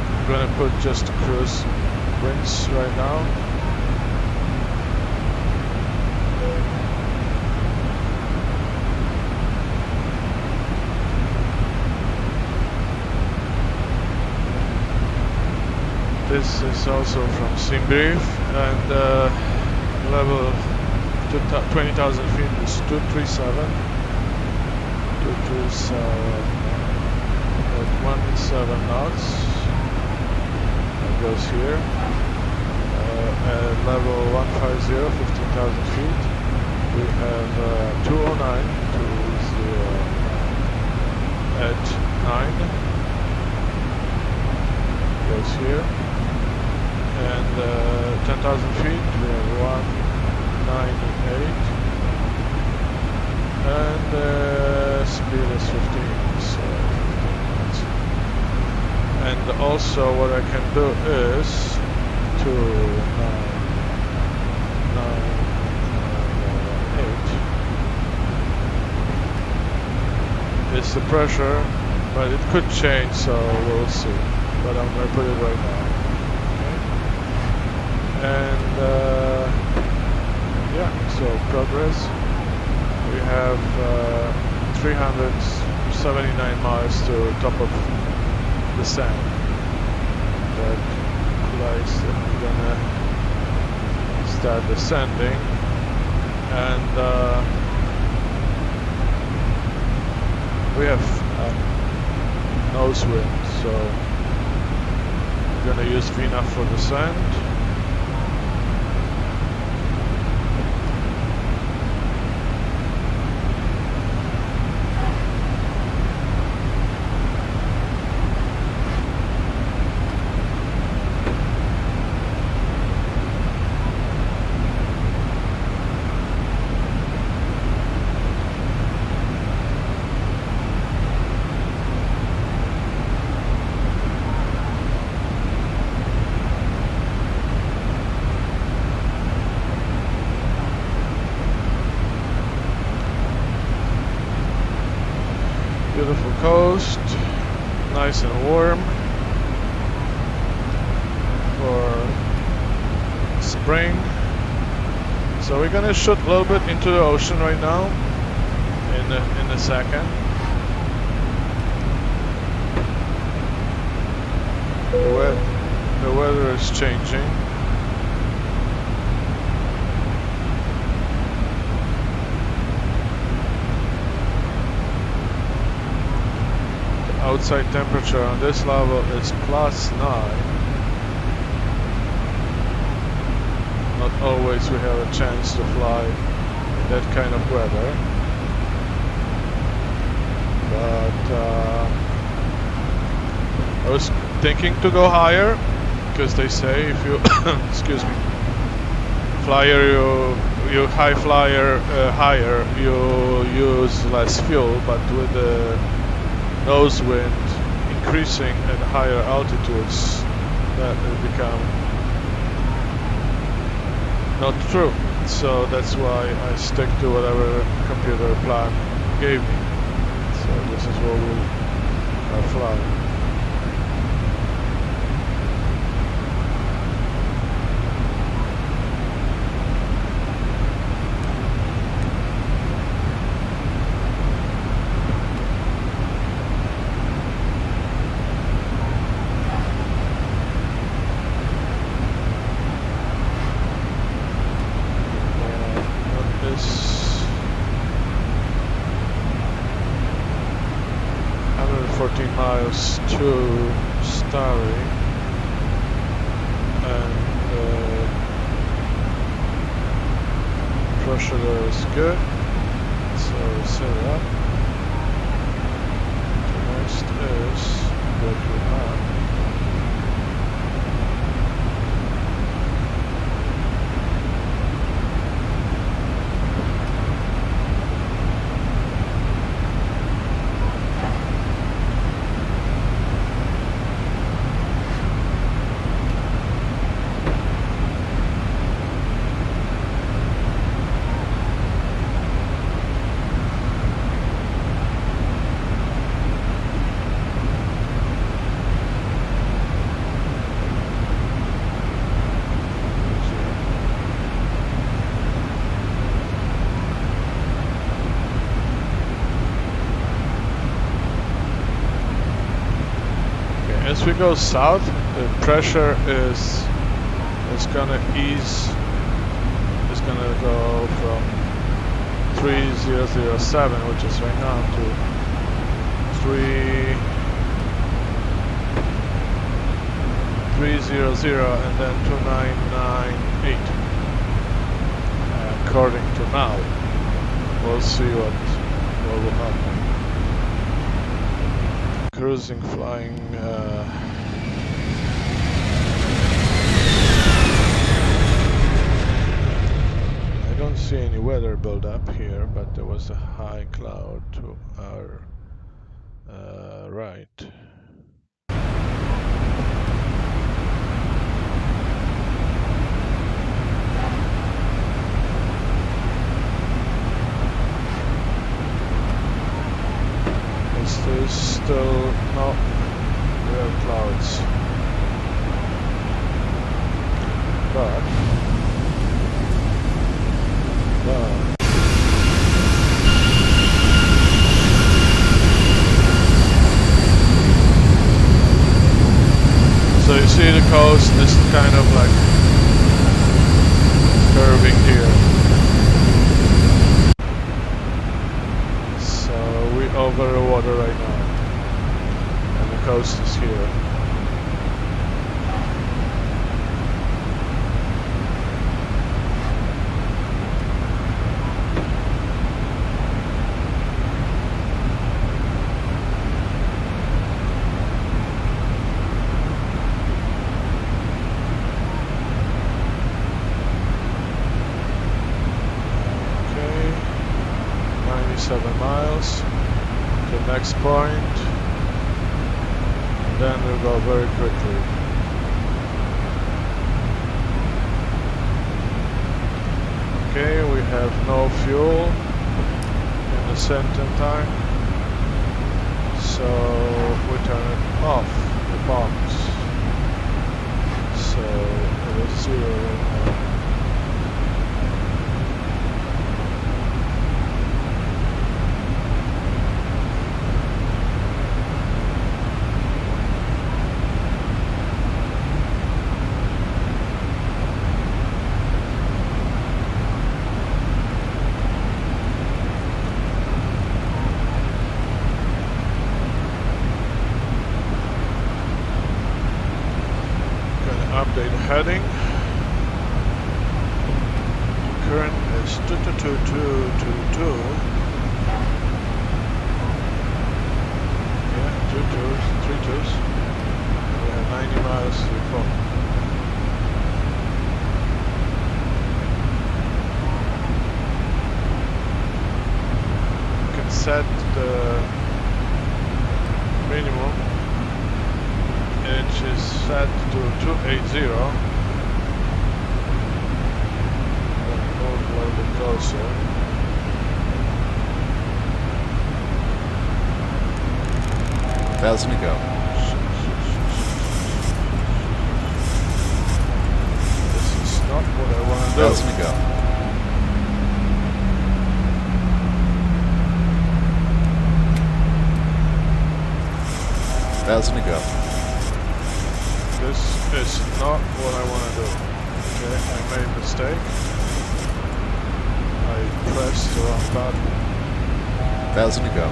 I'm gonna put just cruise winds right now. This is also from Simbrief, and level 20,000 feet is 237. 237 at 17 knots. Goes here at level 150, 15,000 feet. We have 209 at 9. Goes here, and 10,000 feet. We have 198, and speed is 15. So and also what I can do is 299.8 is the pressure, but it could change, so we'll see. But I'm going to put it right now. Okay. And yeah, so progress. We have 379 miles to top of the sand. That implies that we're gonna start descending, and we have nose wind, so we're gonna use VNAV for descent. Beautiful coast, nice and warm for spring. So we're gonna shoot a little bit into the ocean right now in a second. The weather is changing. outside temperature on this level is +9. Not always we have a chance to fly in that kind of weather. But I was thinking to go higher, because they say if you excuse me, you high flyer higher, you use less fuel, but with the nose wind increasing at higher altitudes, that will become not true. So that's why I stick to whatever computer plan gave me. So this is what we are flying. What is 114 miles to Starry, and pressure there is good, so set it up. The next is go to map. As we go south, the pressure is gonna ease. It's gonna go from 3007, which is right now, to 300, and then 2998. According to now, we'll see what will happen. Cruising, flying. I don't see any weather build-up here, but there was a high cloud to our right. There's still no real clouds, but so you see the coast is kind of like curving here. We're over the water right now, and the coast is here. Okay, 97 miles. The next point, and then we'll go very quickly. Okay, we have no fuel in the center tank, so we turn it off, the bombs. So it is 0 right now. heading. Current is 22222. Yeah, 2 twos, 3 twos. We have 90 miles to the phone. You can set the minimum, which is set to 280. Move a little bit closer. Thousand to go. This is not what I want to do. Thousand to go. Thousand to go. This is not what I want to do. Okay, I made a mistake. I pressed the wrong button. Thousand to go.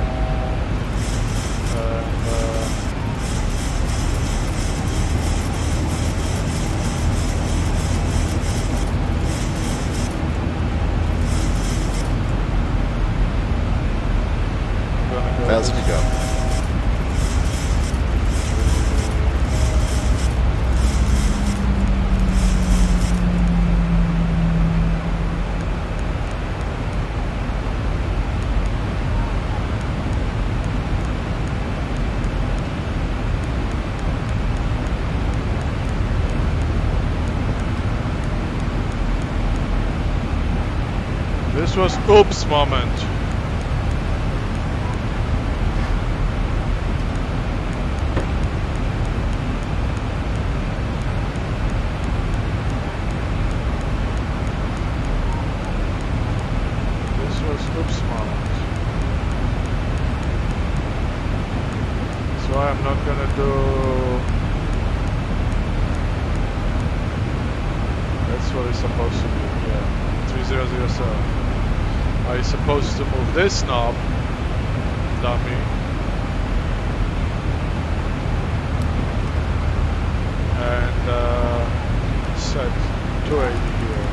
Thousand to go. This was oops moment. This was oops moment. So I'm not gonna do. That's what it's supposed to be. Yeah, 3007. I'm supposed to move this knob, dummy, and set 280 here.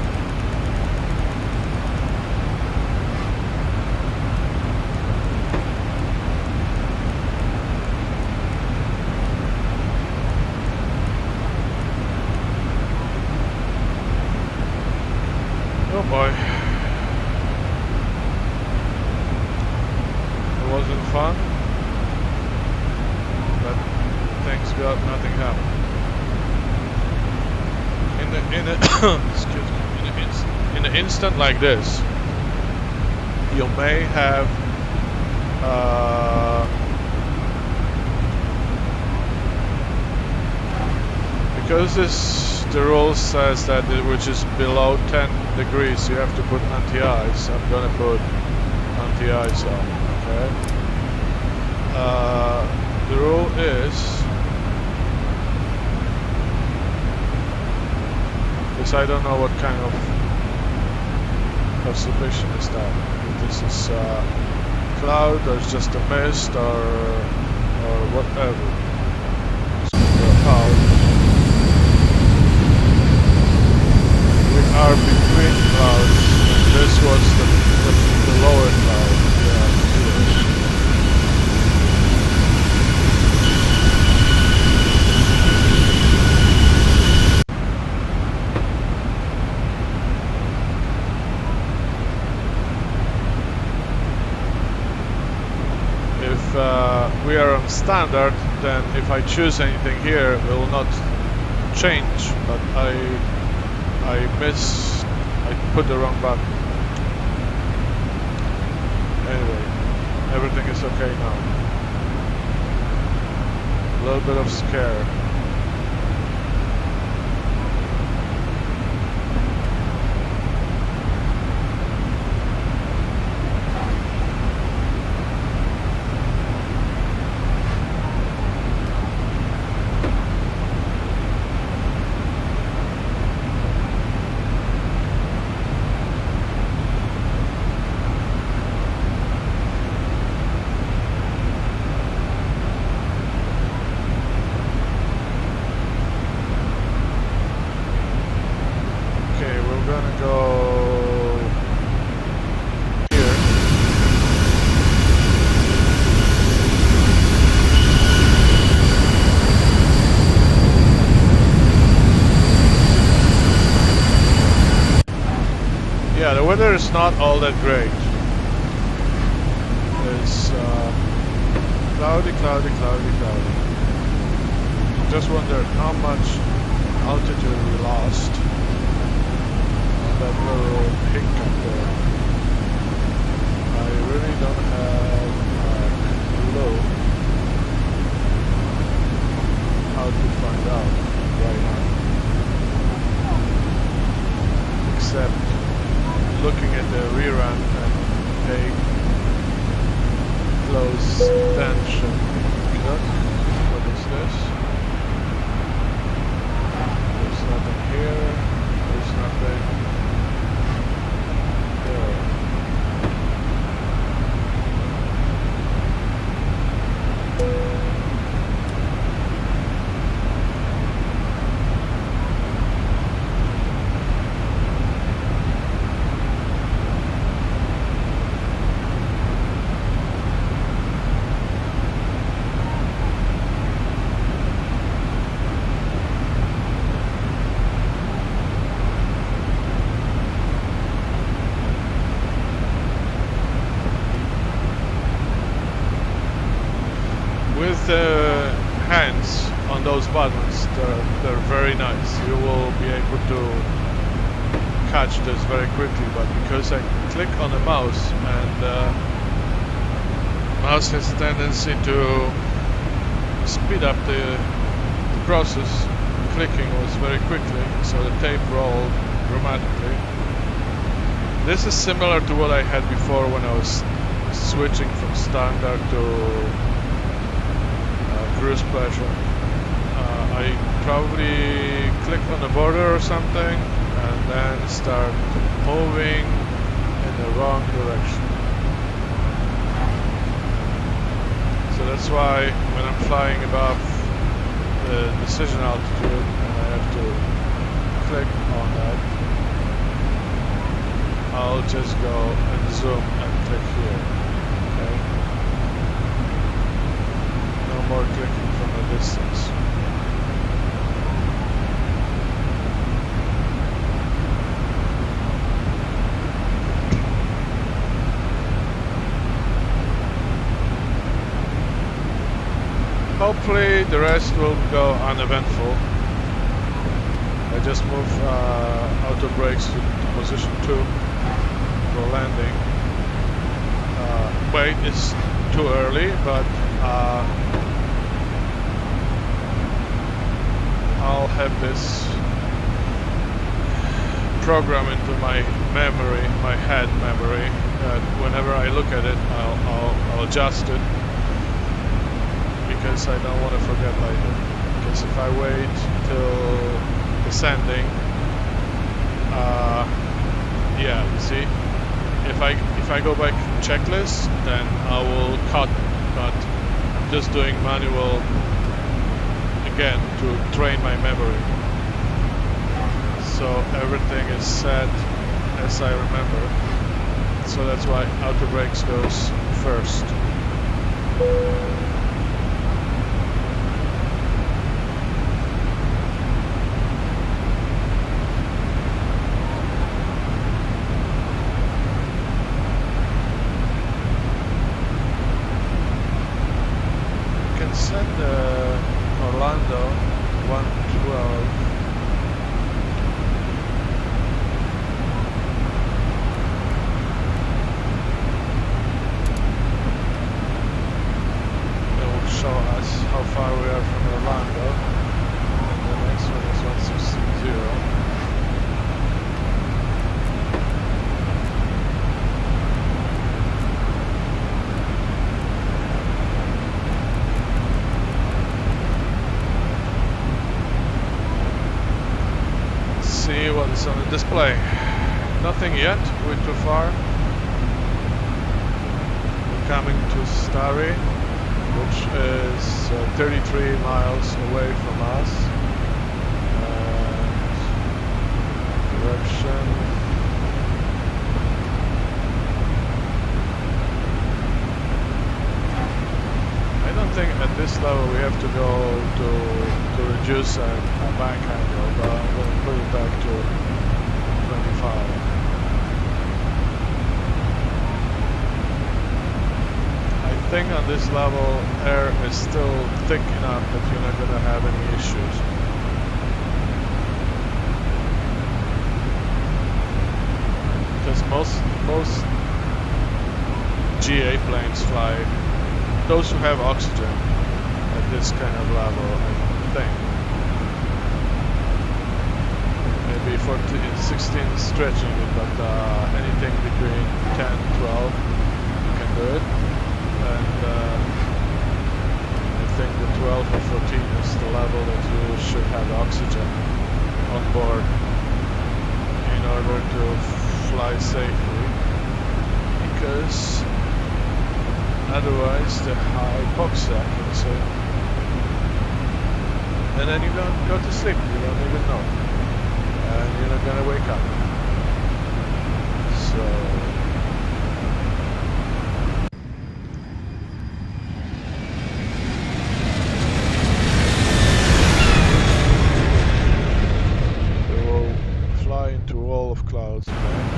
Oh boy. Wasn't fun, but thanks God nothing happened. Excuse me. In an instant like this, you may have because the rule says that which is below 10 degrees, you have to put anti-ice. I'm gonna put anti-ice on. Okay. The rule is, because I don't know what kind of observation is that. If this is cloud or just a mist or whatever. Just go out. We are between clouds, and this was the lower cloud. Yeah, if we are on standard, then if I choose anything here, it will not change, but I put the wrong button. Anyway, everything is okay now. A little bit of scare. weather is not all that great. It's cloudy, cloudy, cloudy, cloudy. Just wonder how much altitude we lost on that little hiccup there. I really don't have a clue how to find out right now. Except looking at the rear end and pay close attention. Look, what is this? There's nothing here. There's nothing there. With the hands on those buttons, they're very nice. You will be able to catch this very quickly, but because I click on the mouse and mouse has a tendency to speed up the process, clicking was very quickly, so the tape rolled dramatically. This is similar to what I had before when I was switching from standard to cruise pleasure. I probably click on the border or something and then start moving in the wrong direction. So that's why when I'm flying above the decision altitude and I have to click on that, I'll just go and zoom and click here. Okay? No more clicking from a distance. Hopefully the rest will go uneventful. I just move auto brakes to position 2 for landing. Wait, it's too early, but I'll have this program into my memory, my head memory, that whenever I look at it, I'll adjust it, because I don't want to forget later. Because if I wait till descending, yeah, see, if I go back checklist, then I will cut, but I'm just doing manual again to train my memory. So everything is set as I remember. So that's why auto brakes goes first. Send Orlando 112. It will show us how far we are from Orlando. And the next one is 160. See what is on the display. Nothing yet, we're too far. We're coming to Stary, which is 33 miles away from us. Direction. I don't think at this level we have to go to reduce our bank angle, but I'm going to put it back to 25. think on this level air is still thick enough that you're not gonna have any issues. Because most GA planes fly, those who have oxygen at this kind of level, I think. Maybe 14, 16 stretching it, but anything between 10, 12, you can do it. And I think the 12 or 14 is the level that you should have oxygen on board in order to fly safely, because otherwise the hypoxia kicks in, and then you don't go to sleep, you don't even know, and you're not gonna wake up. So into wall of clouds again.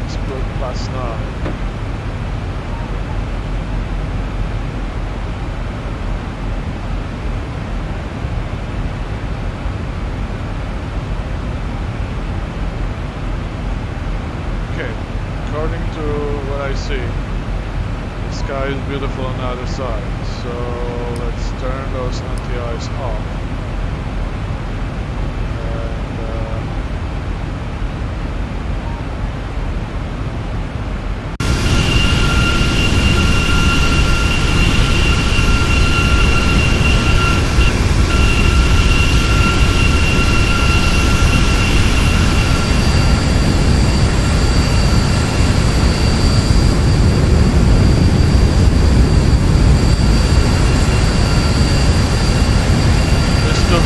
Let's put +9. Okay, according to what I see, the sky is beautiful on the other side, so let's turn those anti-ice off.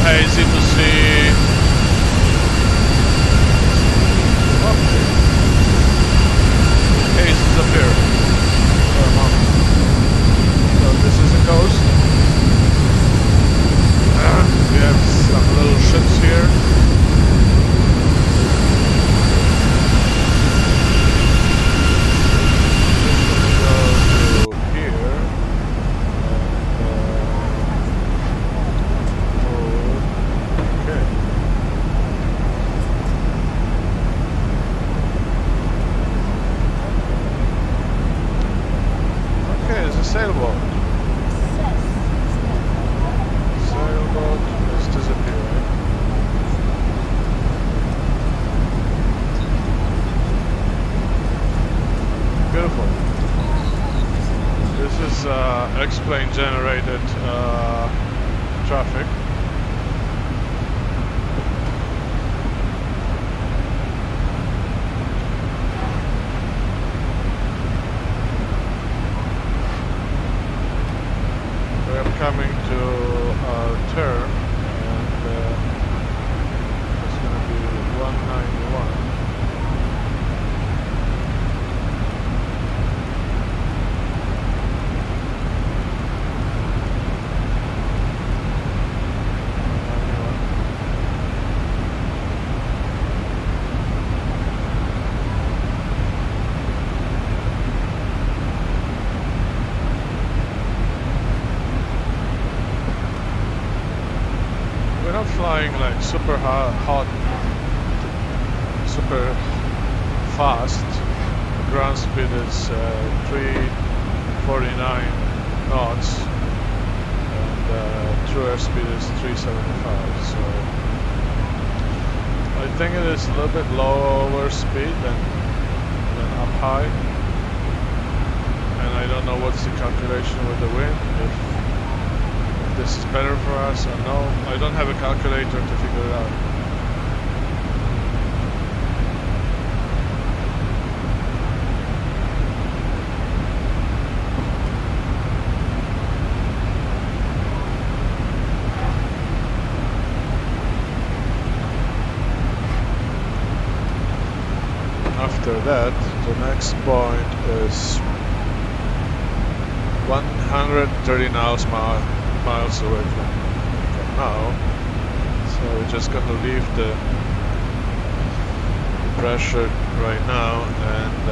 Hazy to see. Haze appeared for a moment. So this is the coast. We have some little ships here. Go to here. Sailboat. Sailboat is disappearing. Beautiful. This is X-plane generated traffic. Coming to our turn, and it's going to be 191. Flying like super hot, super fast. The ground speed is 349 knots, and true airspeed is 375. So I think it is a little bit lower speed than up high, and I don't know what's the calculation with the wind. If this is better for us or no, I don't have a calculator to figure it out. After that, the next point is 130 miles away from now, so we're just going to leave the pressure right now, and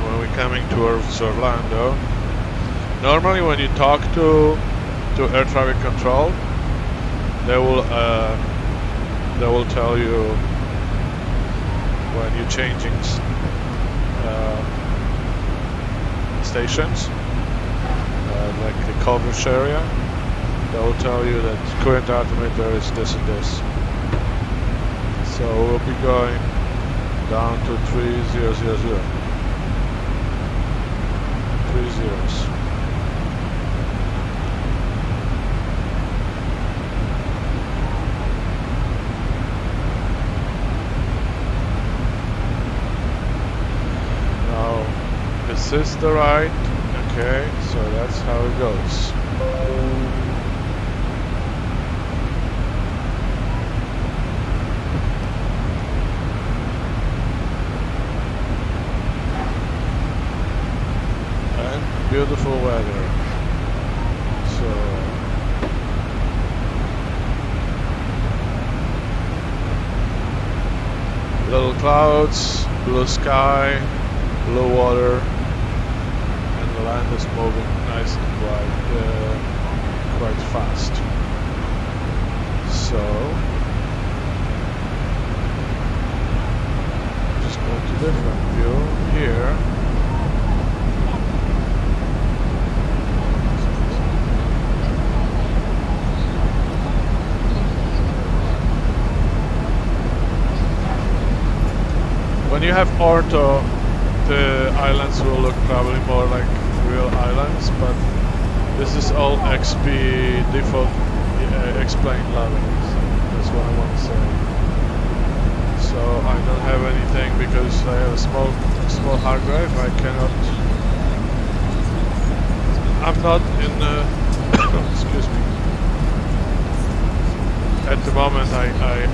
when we come coming towards Orlando. Normally when you talk to air traffic control, they will tell you when you're changing stations, like the coverage area. They will tell you that current altimeter is this and this. So we'll be going down to 3000. 3 zeros. Now, this is the right. Okay, so that's how it goes. Beautiful weather. So little clouds, blue sky, blue water, and the land is moving nice and quite fast. So just go to different view here. When you have ortho, the islands will look probably more like real islands, but this is all XP default explained level. That's what I want to say. So I don't have anything because I have a small hard drive. I cannot. I'm not in. Excuse me. At the moment, I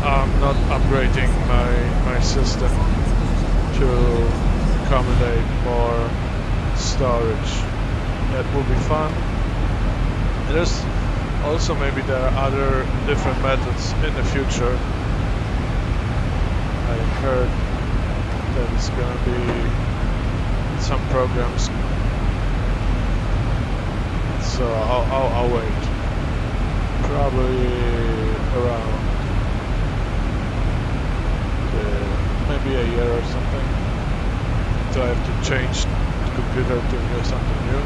am not upgrading my system to accommodate more storage. That will be fun. There's also maybe there are other different methods in the future. I heard that it's gonna be some programs, so I'll wait. Probably around maybe a year or something. So I have to change the computer to something new.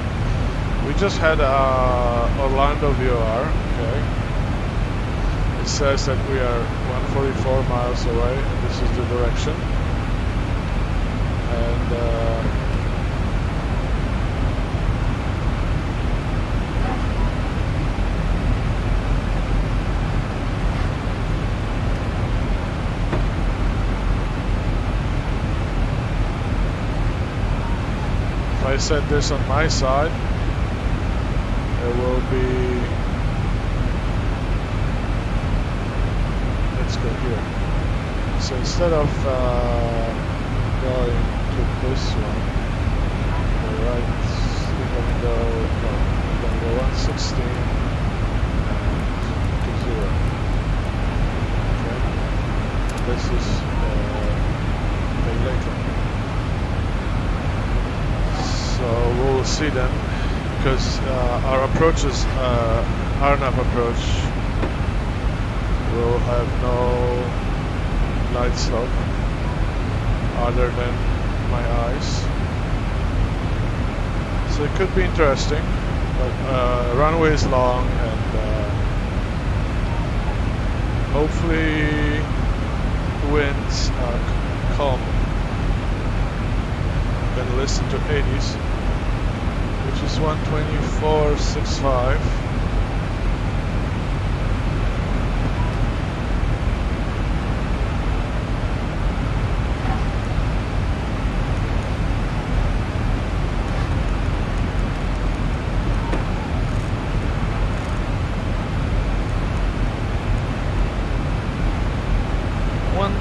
We just had Orlando VOR. Okay. It says that we are 144 miles away, and this is the direction. And if I set this on my side, there will be. Let's go here. So instead of going to this one, right, we're gonna go 116 and to 0. Okay. This is the later. So we'll see then, because our approaches, RNAV approach, will have no light slope other than my eyes. So it could be interesting, but runway is long and hopefully winds are calm. I'm gonna listen to 80s, which is 124.65.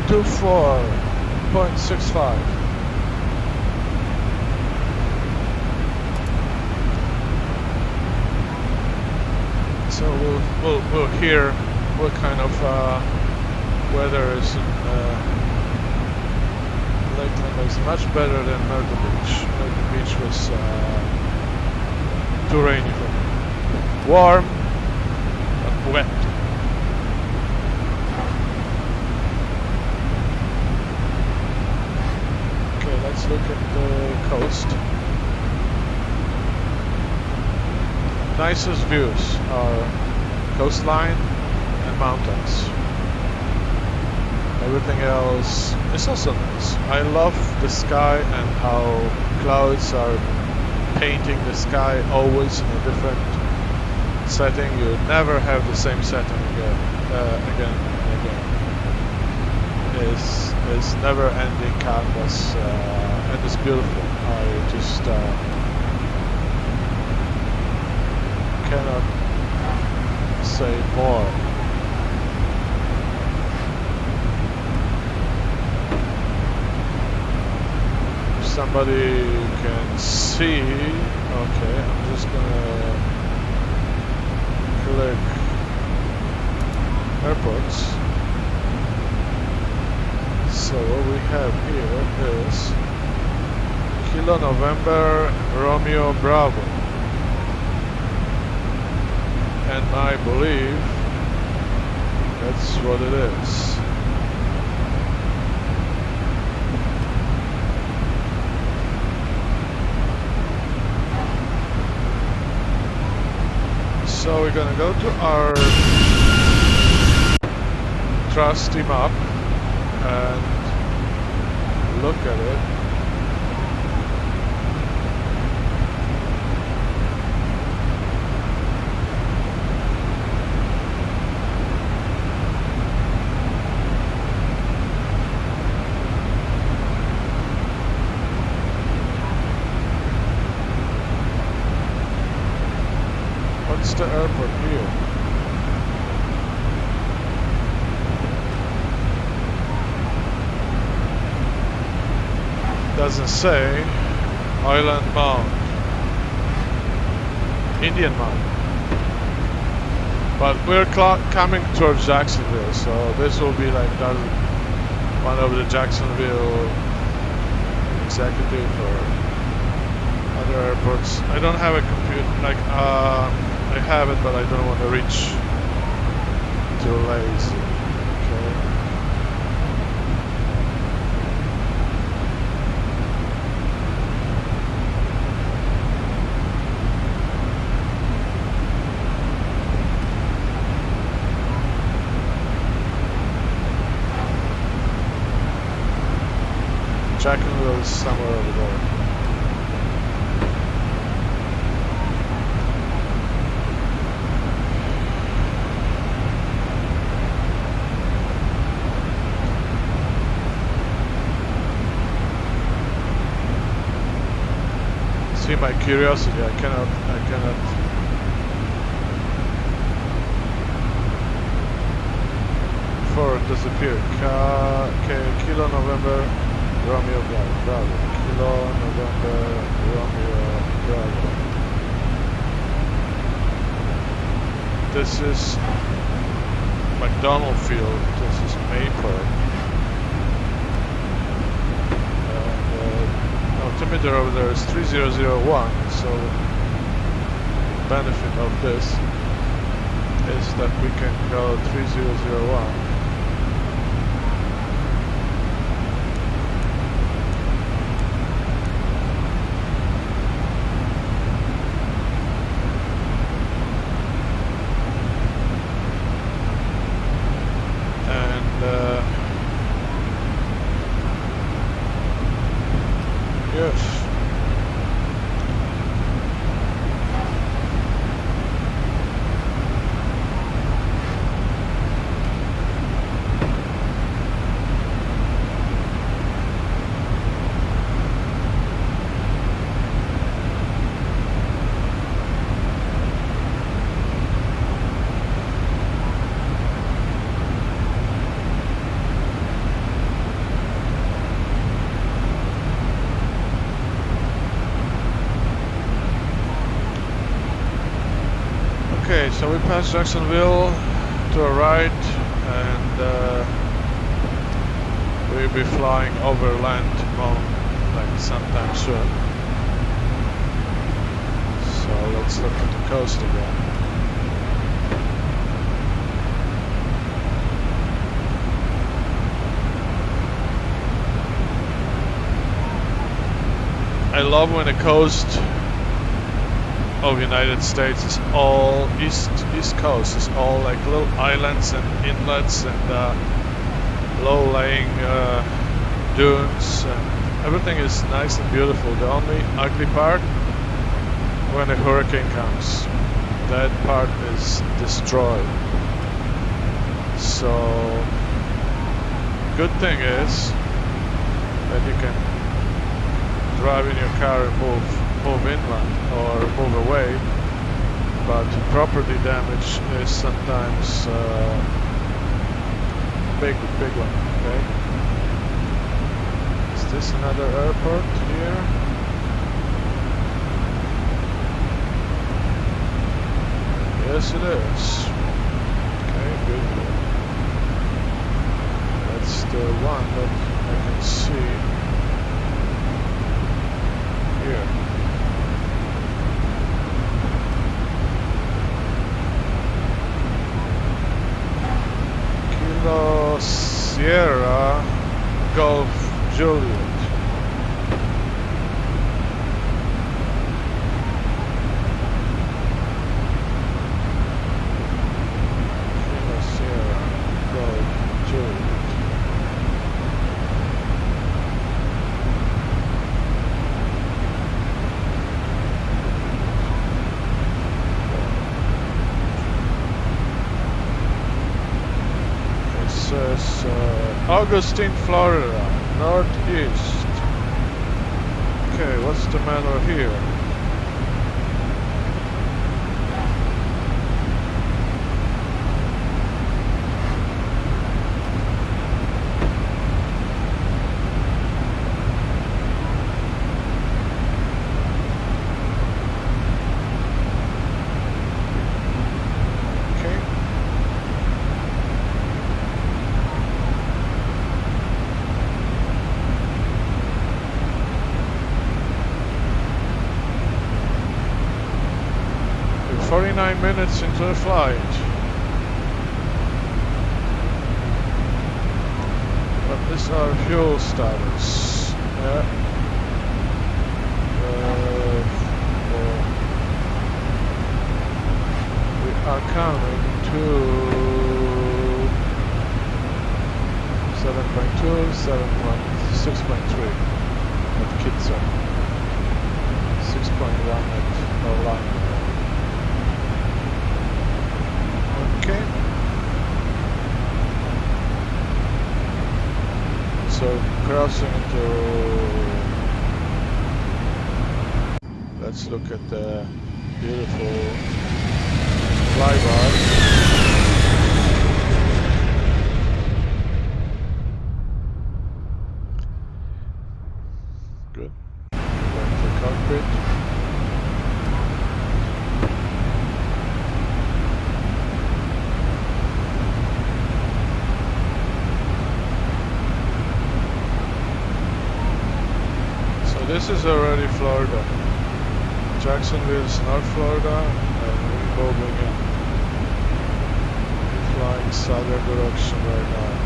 To 4.65. So we'll hear what kind of weather is in Lakeland. Is much better than Myrtle Beach. Myrtle Beach was too rainy for me. Warm, but wet. Okay, let's look at the coast. Nicest views are coastline and mountains. Everything else is also nice. I love the sky and how clouds are painting the sky always in a different setting. You never have the same setting again and again. It's never-ending canvas and it's beautiful. I just cannot say more. Somebody can see. Okay, I'm just gonna click airports. So what we have here is Kilo November Romeo Bravo, and I believe that's what it is. So we're gonna go to our trusty map and look at it. What's the airport here? Doesn't say. Island Mound, Indian Mound. But we're coming towards Jacksonville, so this will be like one of the Jacksonville executive or other airports. I don't have a computer, I have it, but I don't want to reach too lazy. Okay. Jacksonville is somewhere over there. See my curiosity, I cannot before it disappeared. Kilo November Romeo Bravo. Kilo November Romeo Bravo. This is McDonald Field. This is Maple. Altimeter over there is 3001, so the benefit of this is that we can go 3001. And yes. Okay, so we passed Jacksonville to our right, and we'll be flying over land like sometime soon. let's look at the coast again. I love when the coast of the United States is all east coast is all like little islands and inlets and low-lying dunes, and everything is nice and beautiful. The only ugly part, when a hurricane comes, that part is destroyed. So good thing is that you can drive in your car and move inland or move away, but property damage is sometimes big one. Okay, is this another airport here? Yes, it is. Okay, good. That's the one that I can see here. Kilo Sierra Golf Juliet. Kilo Sierra Golf Juliet. Says Augustine, Florida, northeast. Okay, what's the matter here? We're 49 minutes into the flight. But this is our fuel status. Yeah. We are coming to 7.2, 6.3 at Kitsa. 6.1 at Orlando. Okay. So crossing into, let's look at the beautiful flyby. Good. Going to the cockpit. This is already Florida. Jacksonville is North Florida, and we're moving in. We're flying southern direction right now.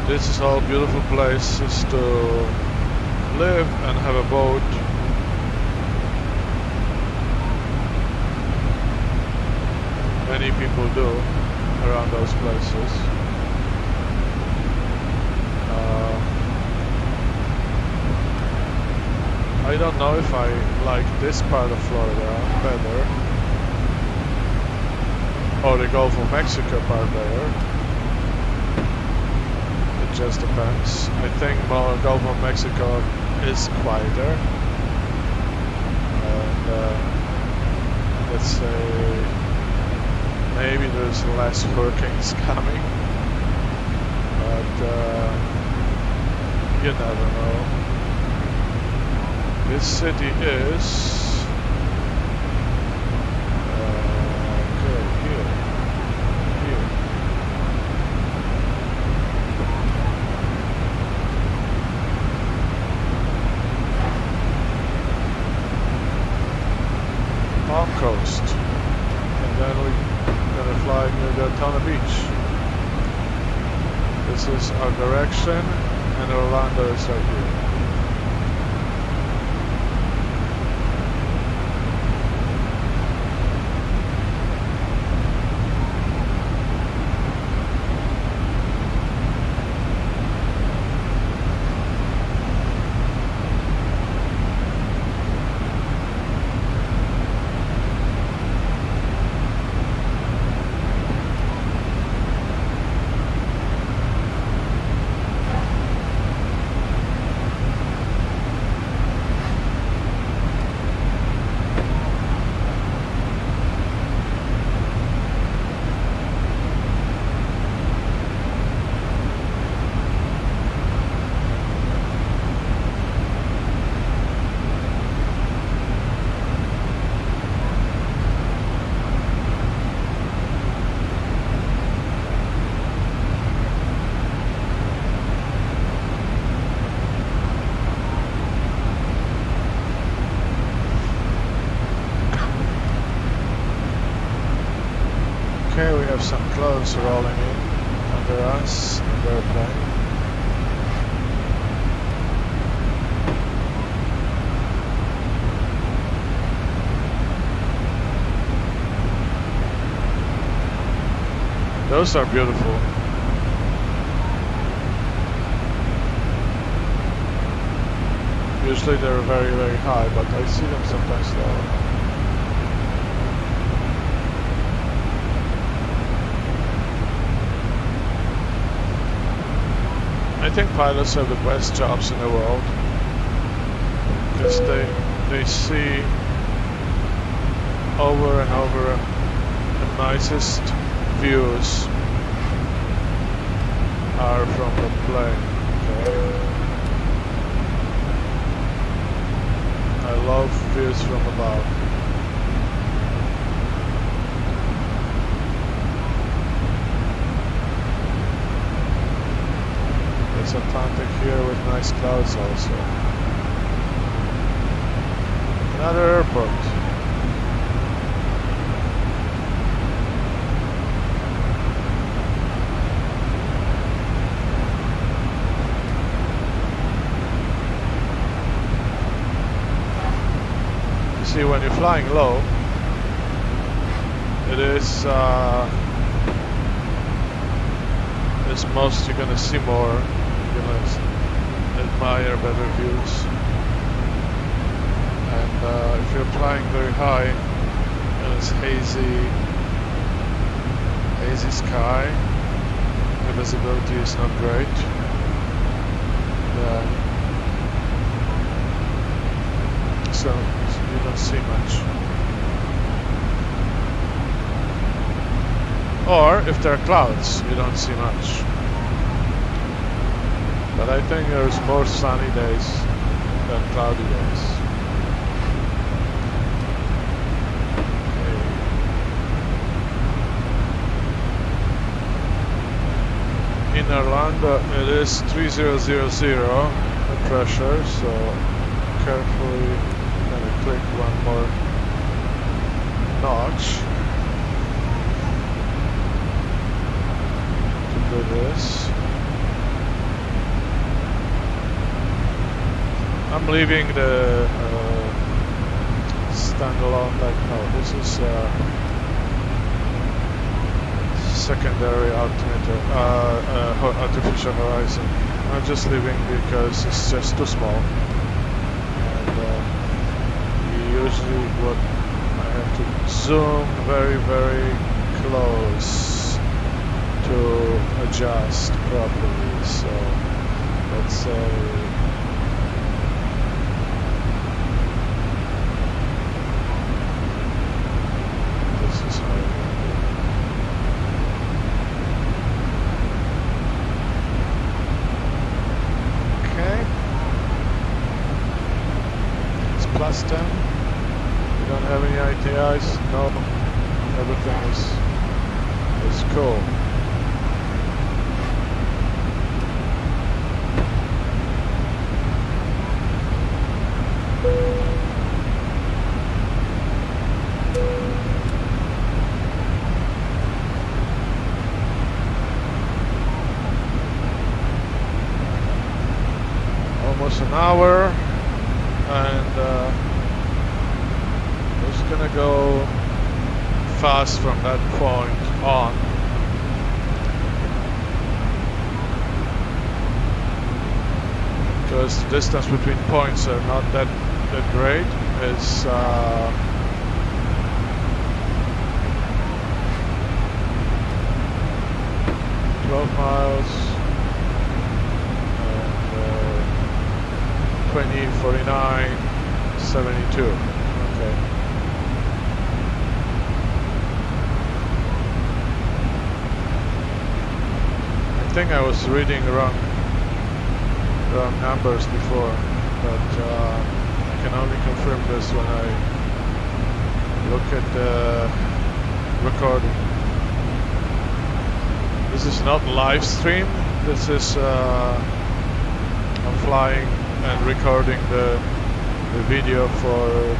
This is all beautiful places to live and have a boat. Many people do around those places. I don't know if I like this part of Florida better or the Gulf of Mexico part better. Just depends. I think more Gulf of Mexico is quieter, let's say maybe there's less hurricanes coming, but you never know. This city is okay, here. Palm Coast, and then we're gonna fly near Daytona Beach. This is our direction, and Orlando is right here. Okay, we have some clouds rolling in under us in the airplane. Those are beautiful. Usually they're very, very high, but I see them sometimes low. I think pilots have the best jobs in the world because they see over and over the nicest views are from the plane. Okay? I love views from above. It's Atlantic here with nice clouds also. Another airport. You see, when you're flying low, it is most you're gonna see more. Admire better views, and if you're flying very high and it's hazy sky, the visibility is not great, so you don't see much. Or if there are clouds, you don't see much. But I think there's more sunny days than cloudy days. Okay. In Orlando it is 3000 the pressure, so carefully gonna click one more notch to do this. I'm leaving the standalone, this is secondary altimeter, artificial horizon. I'm just leaving because it's just too small. And usually what I have to zoom very, very close to adjust properly. So let's say plus 10. You don't have any ITIs? No. Everything is cool. Almost an hour, and just gonna go fast from that point on. Because the distance between points are not that great. It's 12 miles and 20, 49, 72. Okay. I think I was reading wrong numbers before, but I can only confirm this when I look at the recording. This is not live stream. This is I'm flying and recording the video for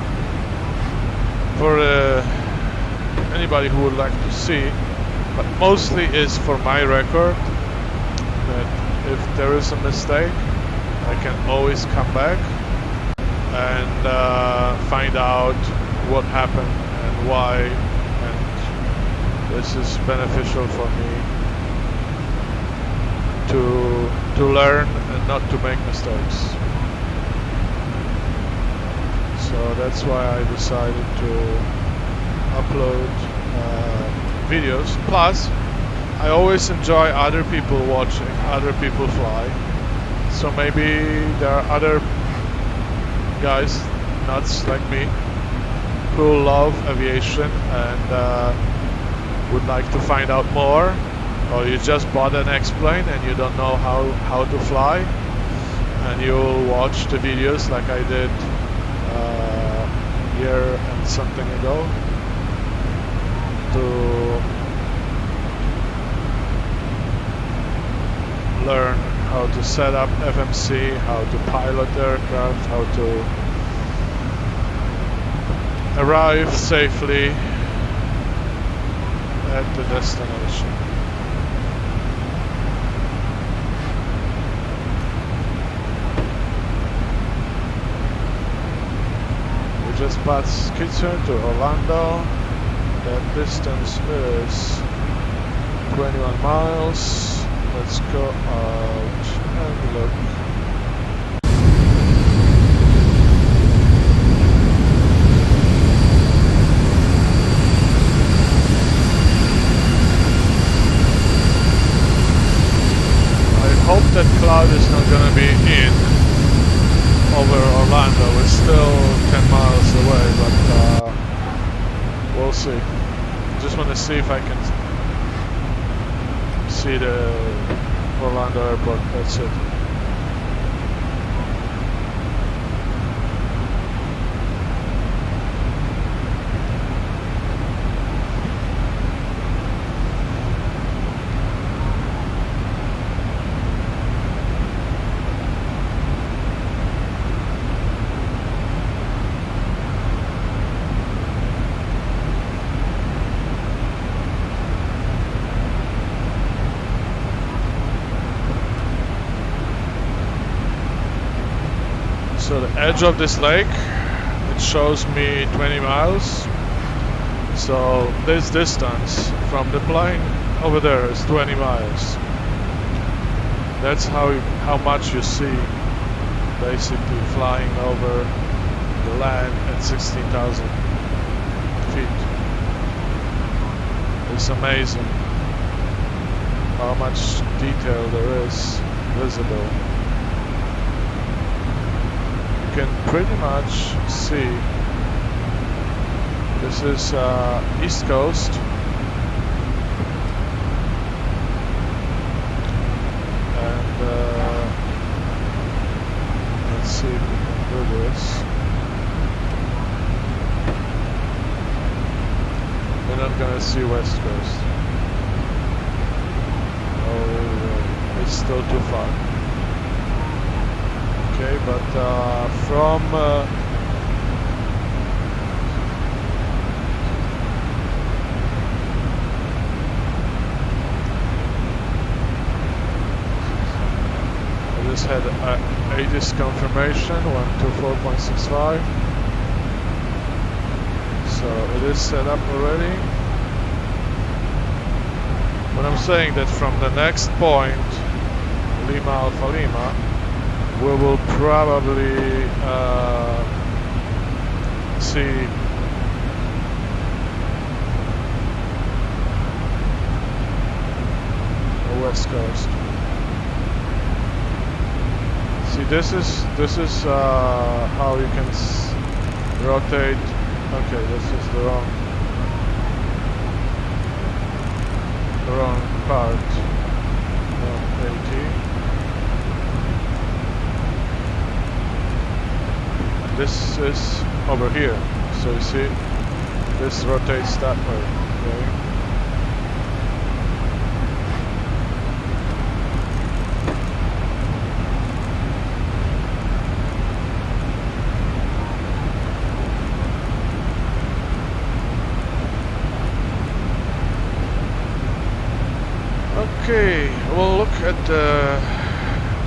anybody who would like to see, but mostly is for my record. That if there is a mistake, I can always come back and find out what happened and why, and this is beneficial for me to learn and not to make mistakes. So that's why I decided to upload videos. Plus, I always enjoy other people watching, other people fly. So maybe there are other guys, nuts like me, who love aviation and would like to find out more. Or you just bought an X-plane and you don't know how to fly, and you'll watch the videos like I did a year and something ago to learn how to set up FMC, how to pilot the aircraft, how to arrive safely at the destination. We just passed Kitchener to Orlando. That distance is 21 miles. Let's go out and look. I hope that cloud is not going to be in over Orlando. It's still 10 miles away, but we'll see. Just want to see if I can see the Orlando airport. That's it. So the edge of this lake, it shows me 20 miles. So this distance from the plane over there is 20 miles. That's how much you see basically flying over the land at 16,000 feet. It's amazing how much detail there is visible. You can pretty much see this is East Coast, and let's see if we can do this. not gonna see West Coast. Oh, it's still too far. Okay, but from I just had ATIS confirmation 124.65. So it is set up already. But I'm saying that from the next point, Lima Alpha Lima, we will probably see the West Coast. See, this is how you can rotate. Okay, this is the wrong part. Wrong 80. This is over here. So you see, this rotates that way. Okay. Okay, we'll look at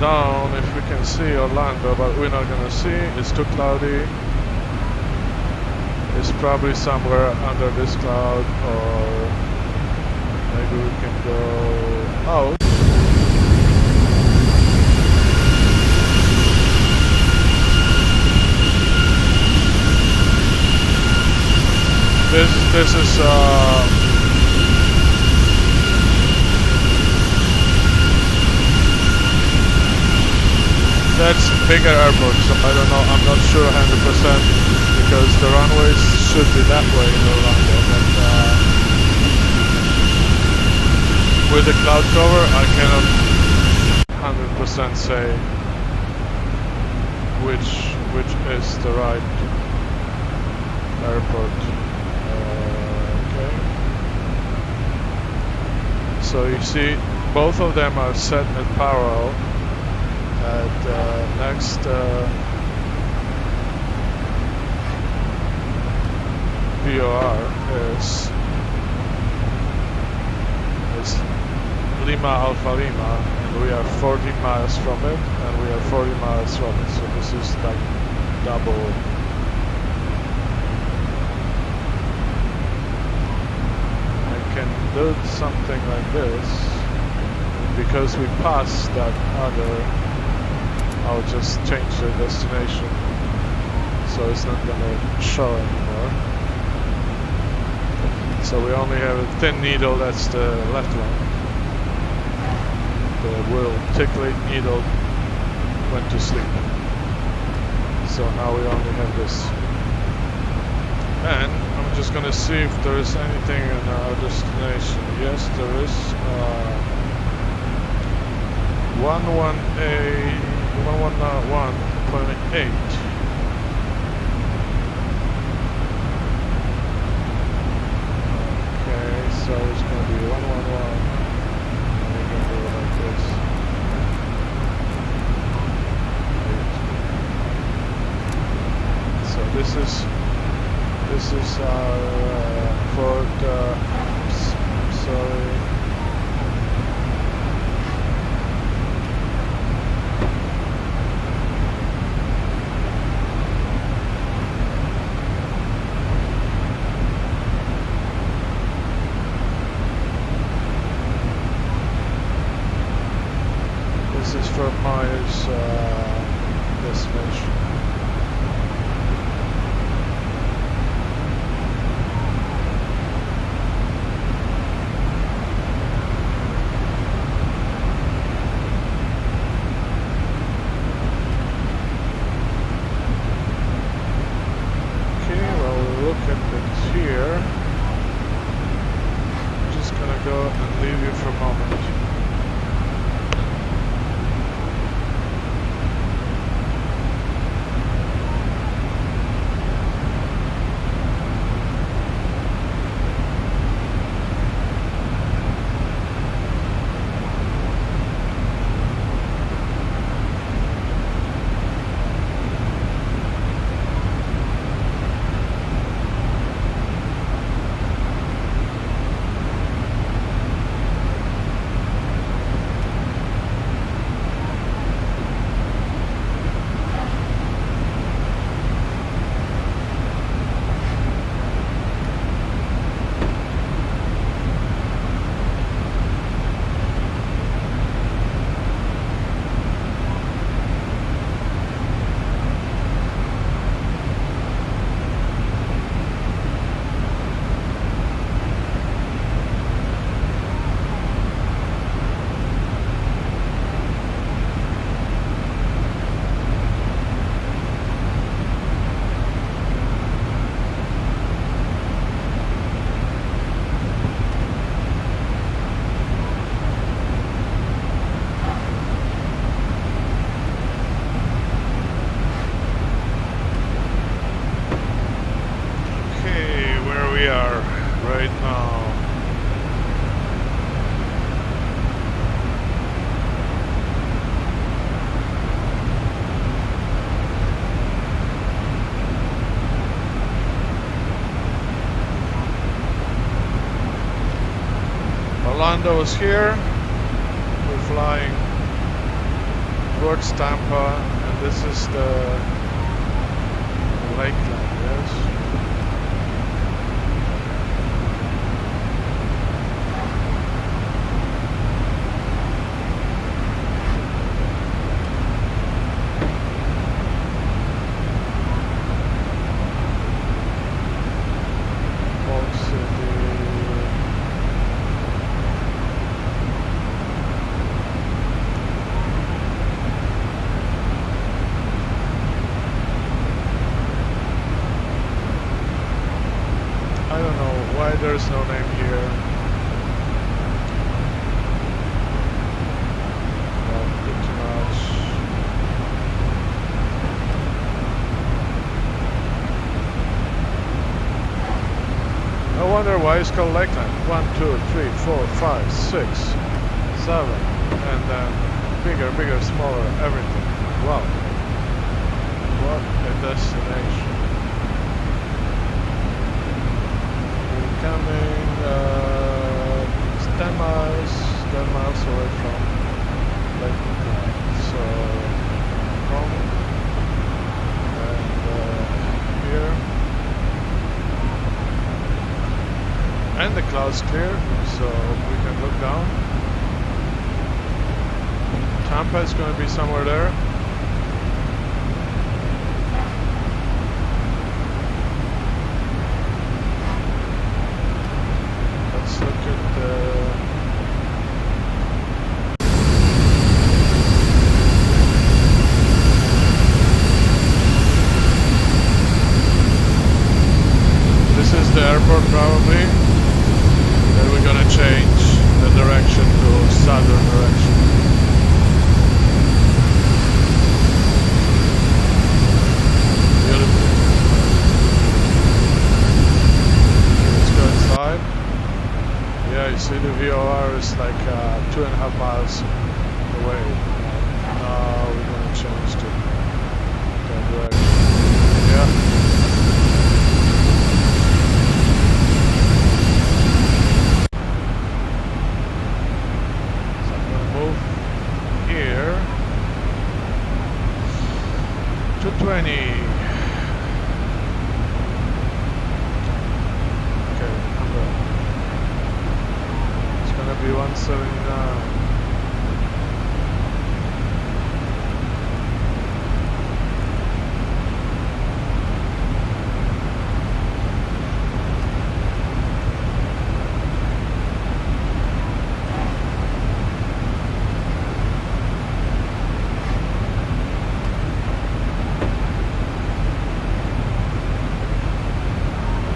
down if we can see Orlando, but we're not gonna see. It's too cloudy. It's probably somewhere under this cloud, or maybe we can go out. This is that's bigger airport, so I don't know, I'm not sure 100% because the runways should be that way in Orlando, but with the cloud cover I cannot 100% say which is the right airport. Okay. So you see both of them are set in parallel. Next POR is Lima Alpha Lima, and we are 40 miles from it, and we are 40 miles from it, so this is like double. I can do something like this, because we passed that other. I'll just change the destination so it's not gonna show anymore. So we only have a thin needle, that's the left one. The will ticklet needle went to sleep. So now we only have this. And I'm just gonna see if there is anything in our destination. Yes, there is 111.8. Okay, so it's going to be 111. And we're going to do it like this. So this is our Ford. I'm sorry. This is Fort Myers destination. Okay, well, we'll look at it here. I'm just gonna go and leave you for a moment. straight now. Orlando is here. We're flying towards Tampa, and this is the lakeland, yes. There's no name here. Not too much. I wonder why it's called Lakeland. 1, 2, 3, 4, 5, 6, 7, and then bigger, smaller, everything. Wow. What a destination. Coming 10 miles away from Lake McLeod. So home and here, and the clouds clear, so we can look down. Tampa is going to be somewhere there. Look at this is the airport probably. Then we're gonna change the direction to southern direction. Beautiful. Let's go inside. Yeah, you see the VOR is like 2.5 miles away. Now we're going to change to that direction. Yeah. So I'm going to move here. 220. Be 179.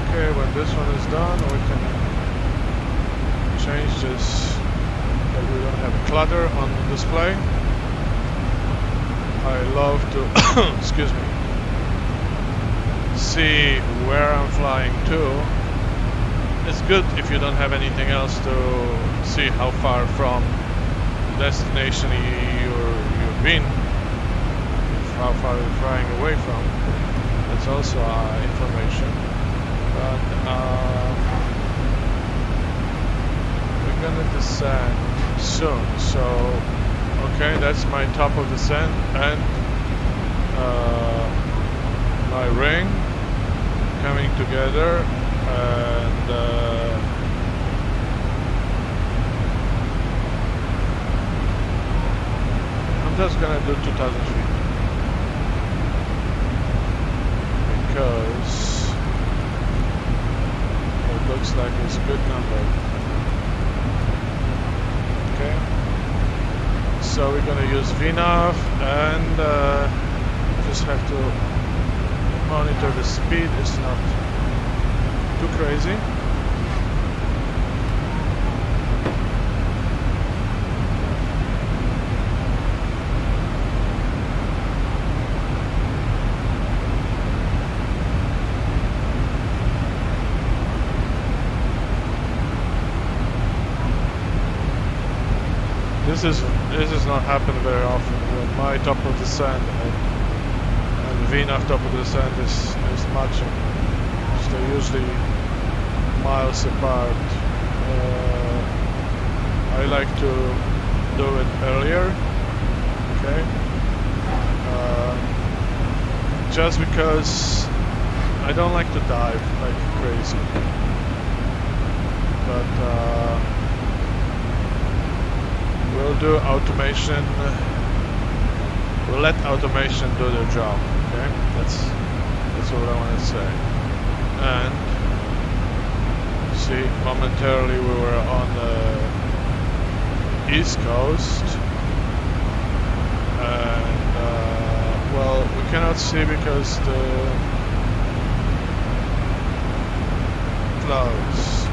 Okay, when this one is done, we can change this that we don't have clutter on the display. I love to excuse me, see where I'm flying to. It's good if you don't have anything else to see how far from the destination you've been, how far you're flying away from. That's also information. But we're gonna descend soon, so okay, that's my top of descent and my ring coming together, and I'm just gonna do 2,000 feet because it looks like it's a good number. Okay, so we're gonna use VNAV and just have to monitor the speed. It's not too crazy. this is not happening very often when my top of descent and VNAV top of descent is matching. So they're usually miles apart. I like to do it earlier, okay? Just because I don't like to dive like crazy. But we'll do automation. We'll let automation do their job, okay? That's what I want to say. And see, momentarily we were on the East Coast, and well, we cannot see because the clouds.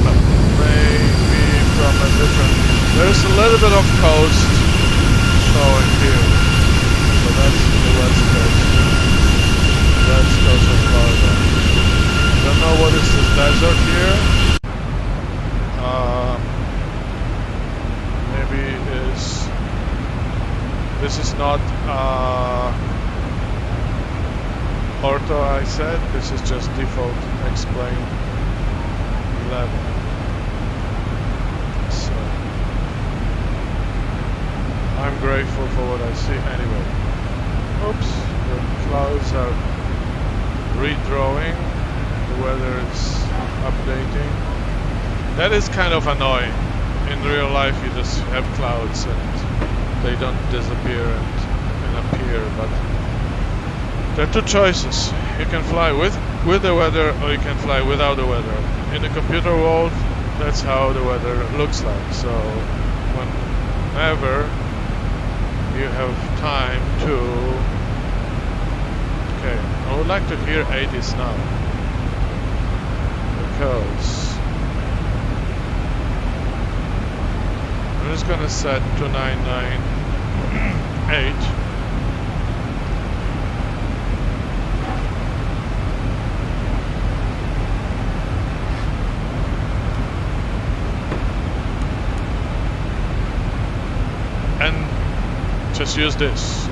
But maybe from a different. There's a little bit of coast showing here, so that's the west coast. West coast of Florida. Don't know what is this desert here. Maybe this is not ortho, I said. This is just default explain level. So I'm grateful for what I see anyway. Oops, the clouds are redrawing. The weather is updating. That is kind of annoying. In real life you just have clouds and they don't disappear and appear, but there are two choices. You can fly with the weather or you can fly without the weather. In the computer world, that's how the weather looks like. So whenever you have time to... Okay, I would like to hear 80s now. Because I'm just gonna set 2998. And just use this.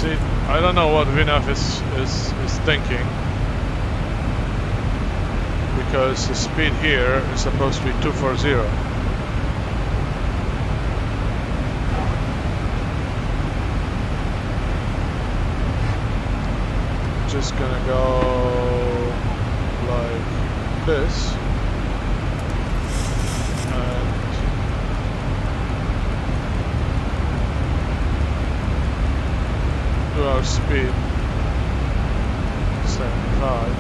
See, I don't know what VNAV is thinking, because the speed here is supposed to be 240. Just gonna go like this. Our speed 75.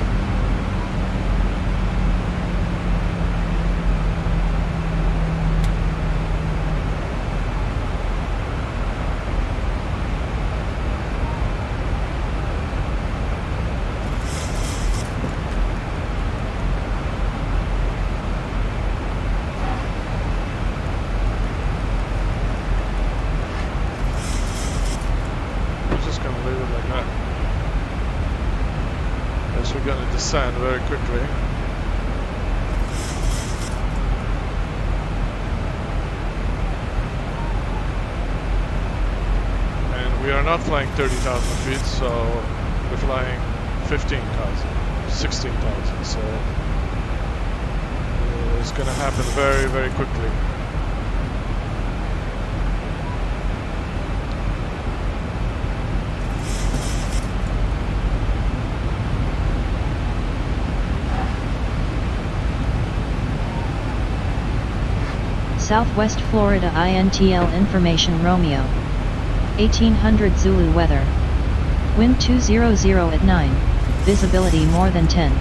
We're going to descend very quickly. And we are not flying 30,000 feet, so we're flying 15,000, 16,000, so it's going to happen very, very quickly. Southwest Florida INTL information Romeo. 1800 Zulu weather. Wind 200 at 9, visibility more than 10.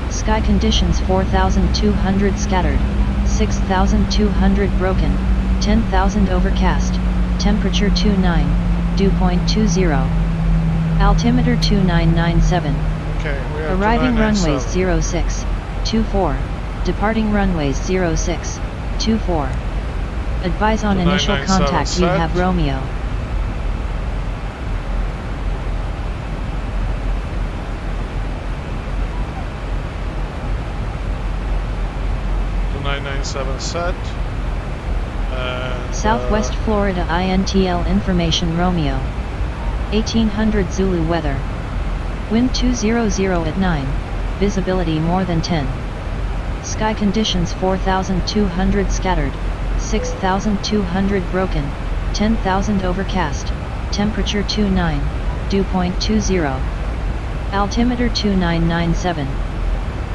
Sky conditions 4,200 scattered, 6,200 broken, 10,000 overcast, temperature 29, dew point 20. Altimeter 2997. Okay, we have Arriving runways 2997. 06, 24. departing runways 06, 24. Advise on initial 997 contact you have set. Romeo. To 997 set. And, Southwest Florida INTL information Romeo. 1800 Zulu weather. Wind 200 at 9, visibility more than 10. Sky conditions 4,200 scattered, 6,200 broken, 10,000 overcast, temperature 29, dew point 20. Altimeter 2997.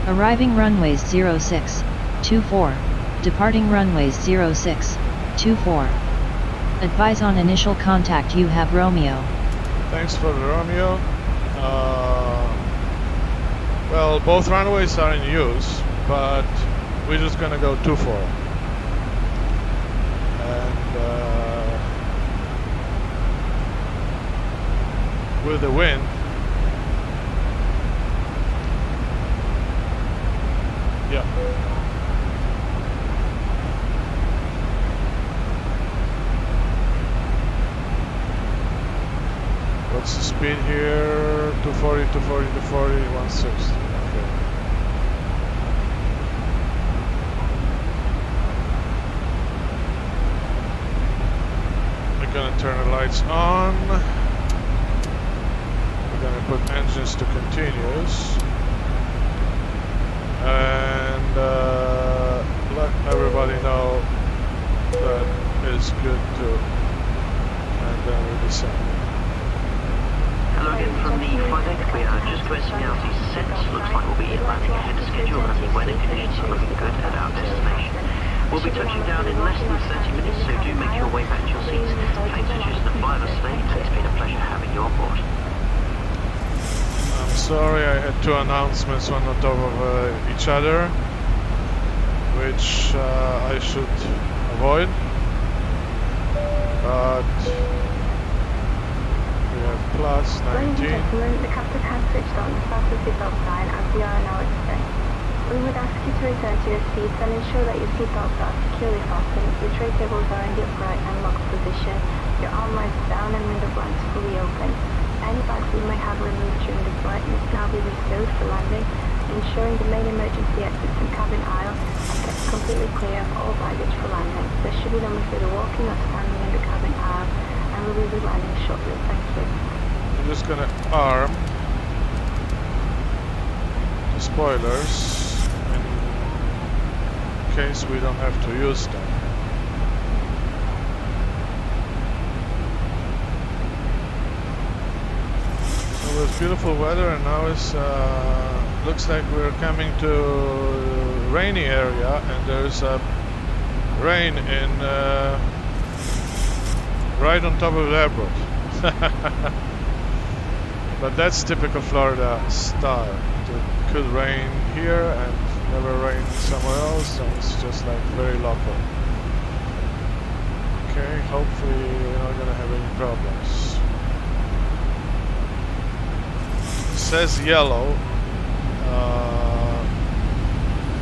Arriving runways 06, 24, departing runways 06, 24. Advise on initial contact you have Romeo. Thanks for the Romeo. Well, both runways are in use, but we're just gonna go 24. And with the wind, yeah. What's the speed here? 240, 240, 240, 160. Okay. We're gonna turn the lights on. We're gonna put engines to continuous. And let everybody know that it's good to. And then we descend. Hello again from the flight deck. We are just commencing out the descent. Looks like we'll be landing ahead of schedule and the weather conditions are looking good at our destination. We'll be touching down in less than 30 minutes, so do make your way back to your seats. Thanks for choosing to fly us today, and it's been a pleasure having you on board. I'm sorry, I had two announcements, one on top of each other, which I should avoid. But we have plus 19. Ladies and gentlemen, the captain has switched on the fasten seatbelt sign as we are now express. We would ask you to return to your seats and ensure that your seatbelts are securely fastened, your tray tables are in the upright and locked position, your arm lights down and window blinds fully open. Any bags you may have removed during the flight must now be bestowed for landing, ensuring the main emergency exits and cabin aisle are kept completely clear of all baggage for landing. There should be no further walking or standing in the cabin aisle, and we will be landing shortly. Thank you. I'm just gonna arm the spoilers in case we don't have to use them. So it's beautiful weather, and now it's looks like we're coming to a rainy area, and there's rain in right on top of the airport. But that's typical Florida style. It could rain here and never rain somewhere else, and it's just like very local. Okay, hopefully we're not gonna have any problems. It says yellow.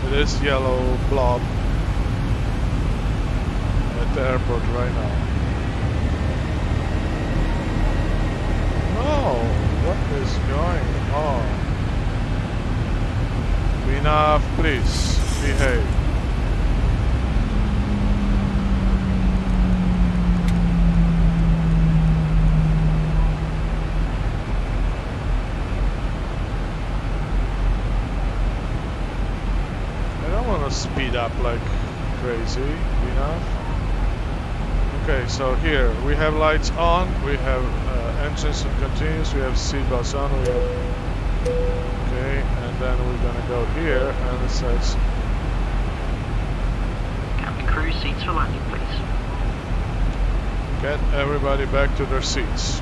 It is yellow blob at the airport right now. Oh! What is going on? Enough, please behave. I don't want to speed up like crazy. Enough. Okay, so here we have lights on, we have engines and continuous, we have seatbelts on, we have... Okay, and then we're gonna go here, and it says... Captain crew, seats for landing, please. Get everybody back to their seats.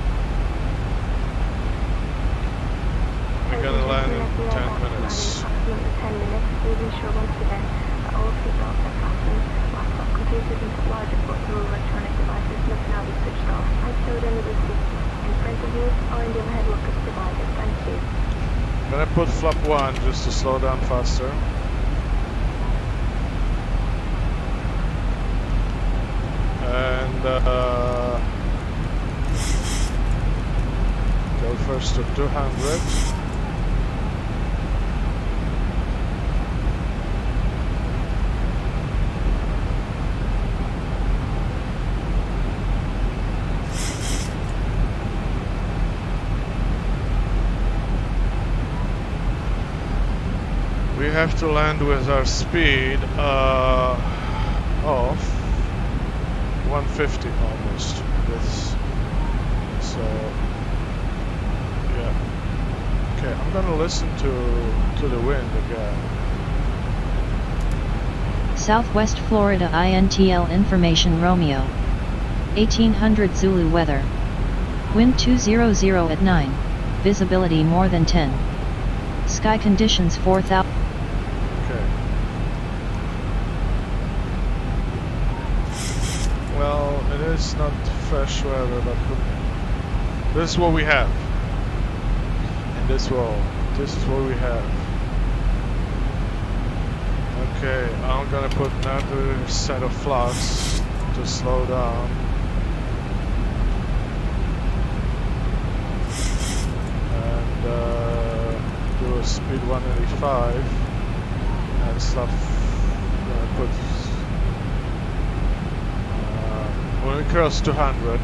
We're gonna land in 10 minutes. Approximately 10 minutes. Please ensure once again that all seatbelts are fastened. Laptop computers and larger portable electronic devices must now be switched off. I showed under the seat in front of you or in the overhead lockers provided. Thank you. I'm gonna put flap 1 just to slow down faster. and go first to 200. We have to land with our speed of 150 almost. So yeah. Okay, I'm gonna listen to the wind again. Southwest Florida INTL information Romeo. 1800 Zulu weather. Wind 200 at 9. Visibility more than 10. Sky conditions 4000. Okay. Well, it is not fresh weather, but this is what we have in this world. This is what we have. Okay, I'm gonna put another set of flaps to slow down. And do a speed 185 and stop. Put when we cross 200,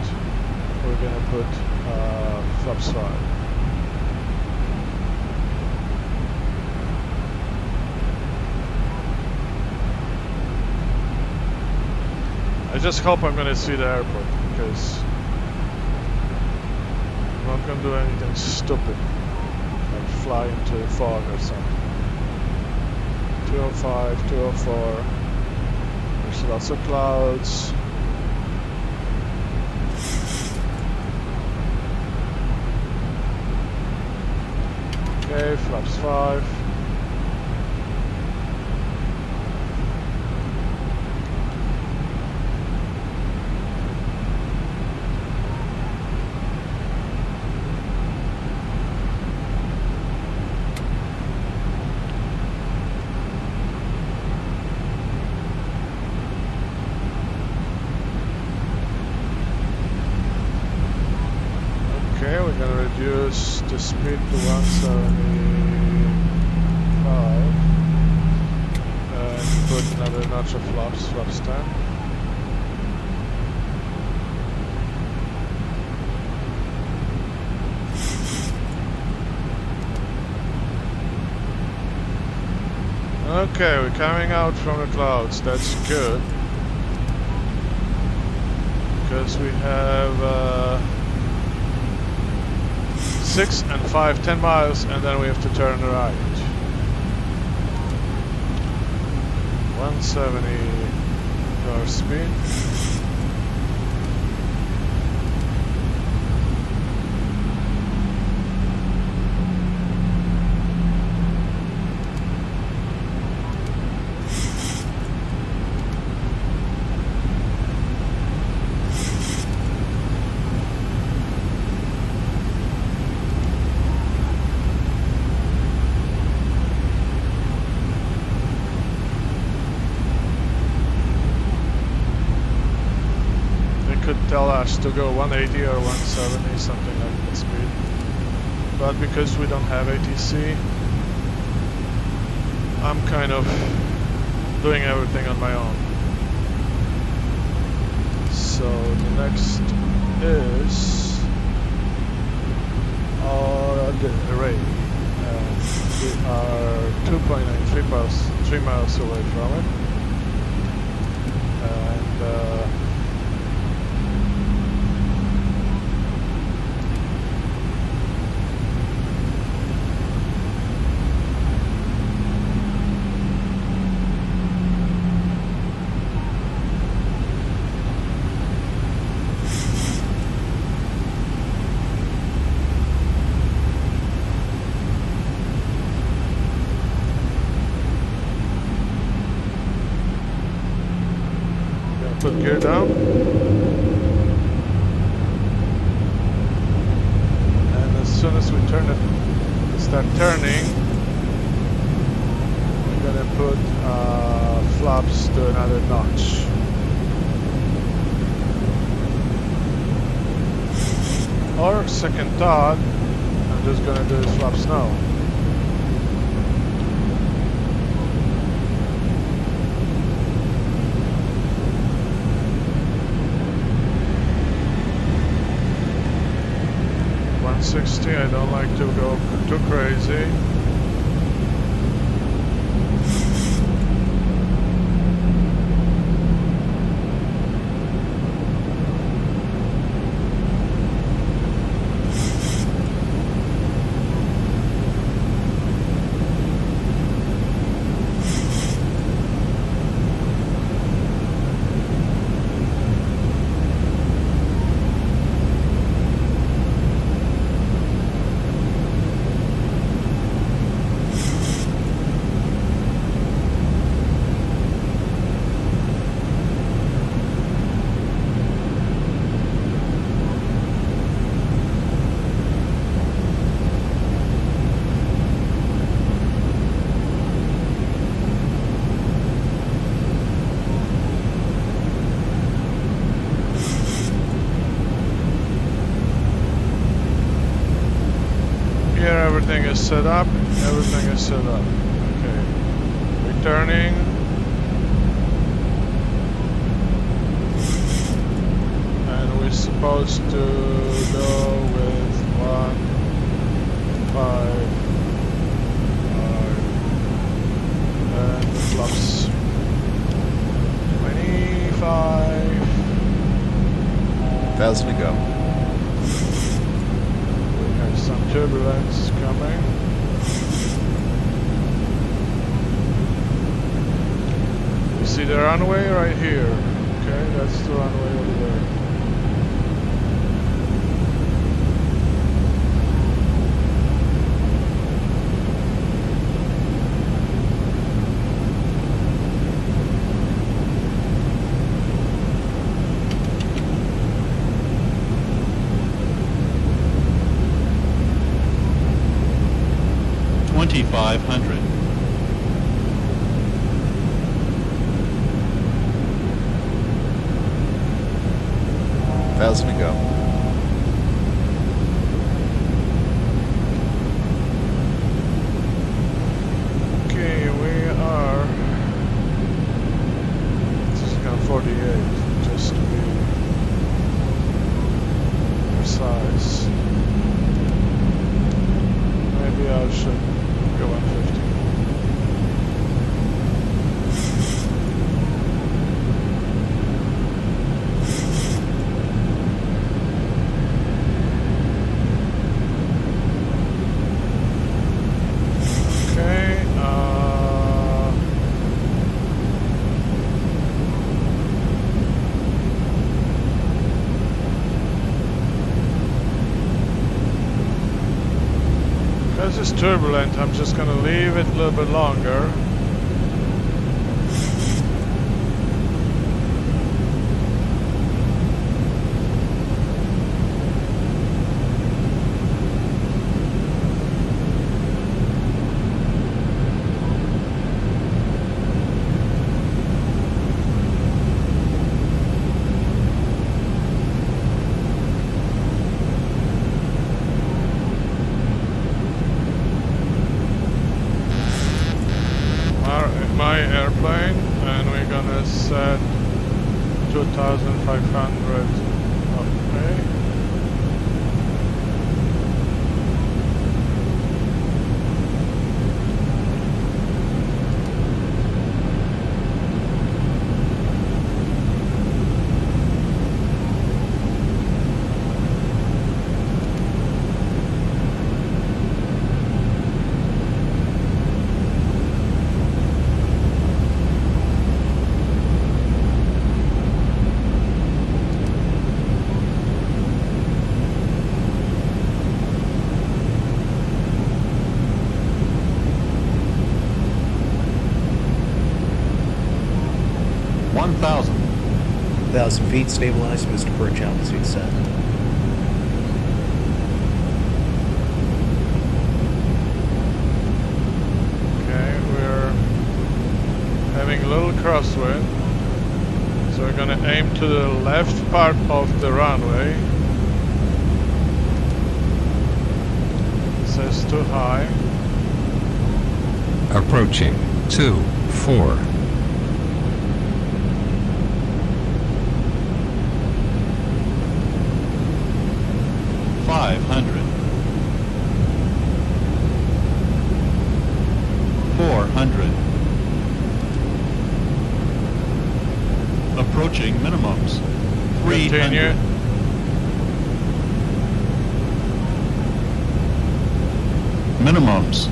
we're gonna put flaps 5. I just hope I'm gonna see the airport, because I'm not gonna do anything stupid, like fly into a fog or something. 205, 204. There's lots of clouds. Okay, flaps 5. Okay, we're gonna reduce the speed to 175 and put another notch of flaps 10. Okay, we're coming out from the clouds, that's good. Because we have 6 and 5, 10 miles, and then we have to turn right. 170 car speed. Tell us to go 180 or 170, something like that speed. But because we don't have ATC, I'm kind of doing everything on my own. So the next is the array. We are 2.9, 3 miles away from it. And put gear down, and as soon as we start turning, we're gonna put flaps to another notch. Or second thought, I'm just gonna do is flaps now. I don't like to go too crazy. Everything is set up. Everything is set up. Okay. Returning. And we're supposed to go with 1, 5, and the flaps 25. 1,000 to go. Some turbulence coming. You see the runway right here. Okay, that's the runway over there. $2,500. $1,000 to go. Okay, we are. This is kind of 48, just to be precise. Maybe I should go 150. Okay, because it's turbulent, I'm just gonna leave it a little bit longer. My airplane, and we're gonna set 2,500. Okay. $1,000. 1,000 feet, stabilized, Mr. Birch, altitude set. Okay, we're having a little crosswind, so we're gonna aim to the left part of the runway. too high. Approaching 2-4. 500. 400. Approaching minimums. 300. Continue. Minimums.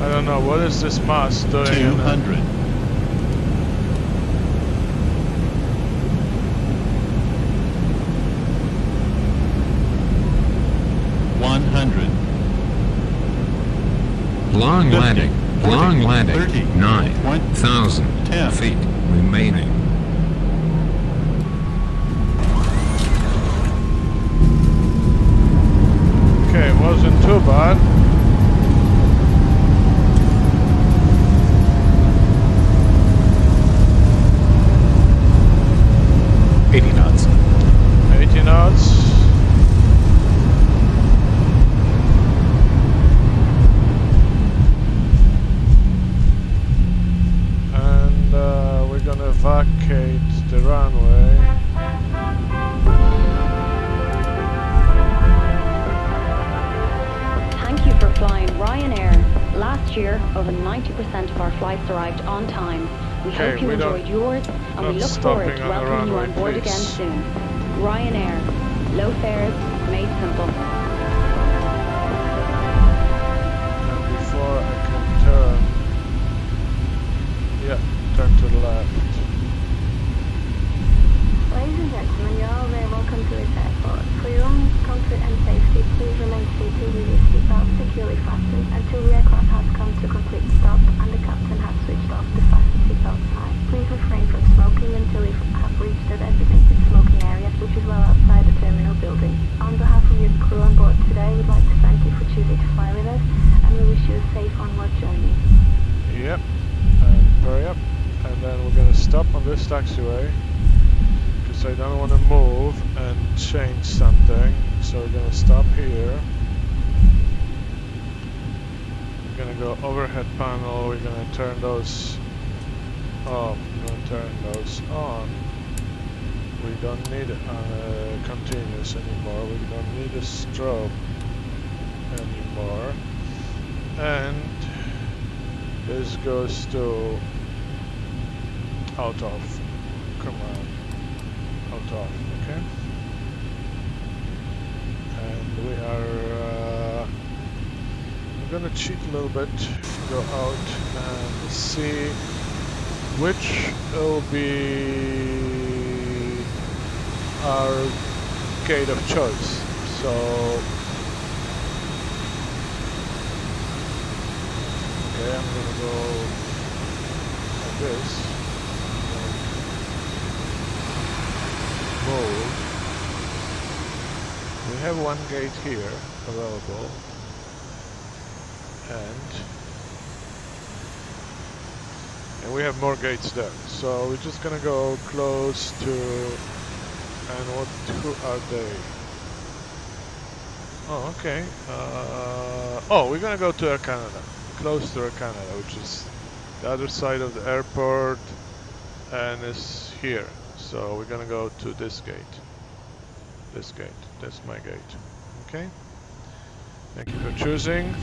I don't know, what is this mass doing? 200. 100. Long 50, landing. 40, Long landing. 30, 9,000 10. feet remaining. Okay, it wasn't too bad. knots. 80 knots. And we're gonna vacate the runway. Thank you for flying Ryanair. Last year, over 90% of our flights arrived on time. We Okay, hope you we don't- enjoyed yours, and we not look forward stopping to on the welcoming you runway, on board please. again soon. Ryanair. Low fares, made simple. And before I can turn, yeah, turn to the left. Ladies and gentlemen, you're all very welcome to this airport. For your own comfort and safety, please remain seated with your seatbelt securely fastened until the aircraft has come to complete stop and the captain has switched off the fasten seatbelt sign. Please refrain from smoking until you have reached the designated smoking area, which is well outside the terminal building. On behalf of your crew on board today, we'd like to thank you for choosing to fly with us, and we wish you a safe onward journey. Yep, and hurry up. And then we're gonna stop on this taxiway, because I don't want to move and change something. So we're gonna stop here. We're gonna go overhead panel, we're gonna turn those off, we're gonna turn those on. We don't need continuous anymore, we don't need a strobe anymore. And this goes to out of command, out of, okay? And we are we're gonna cheat a little bit, go out and see which will be our gate of choice. So okay, I'm gonna go like this. Mode. We have one gate here available, and we have more gates there. So we're just gonna go close to, and who are they? Oh, okay. Oh, we're gonna go to Air Canada, close to Air Canada, which is the other side of the airport, and is here. So we're gonna go to this gate. This gate. That's my gate. Okay. Thank you for choosing.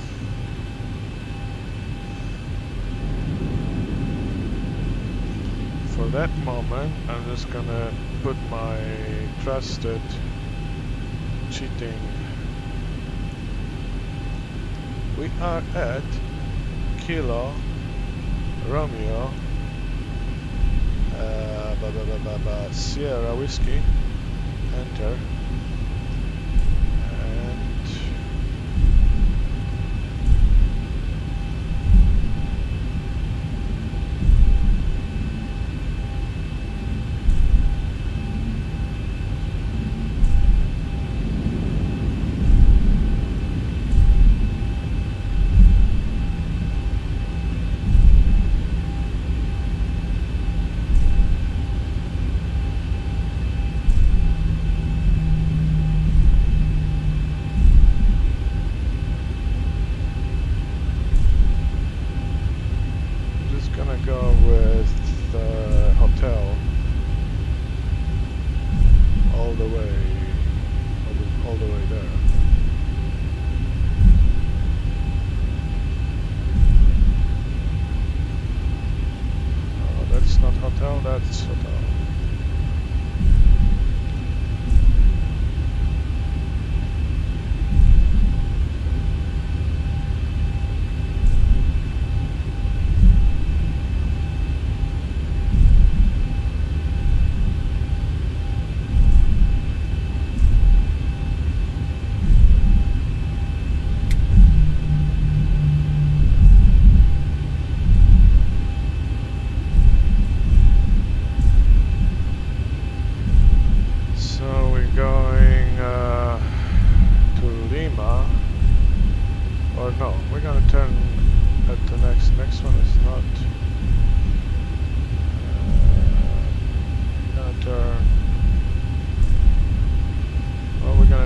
For that moment, I'm just gonna put my trusted cheating. We are at Kilo Romeo Sierra Whiskey. Enter. And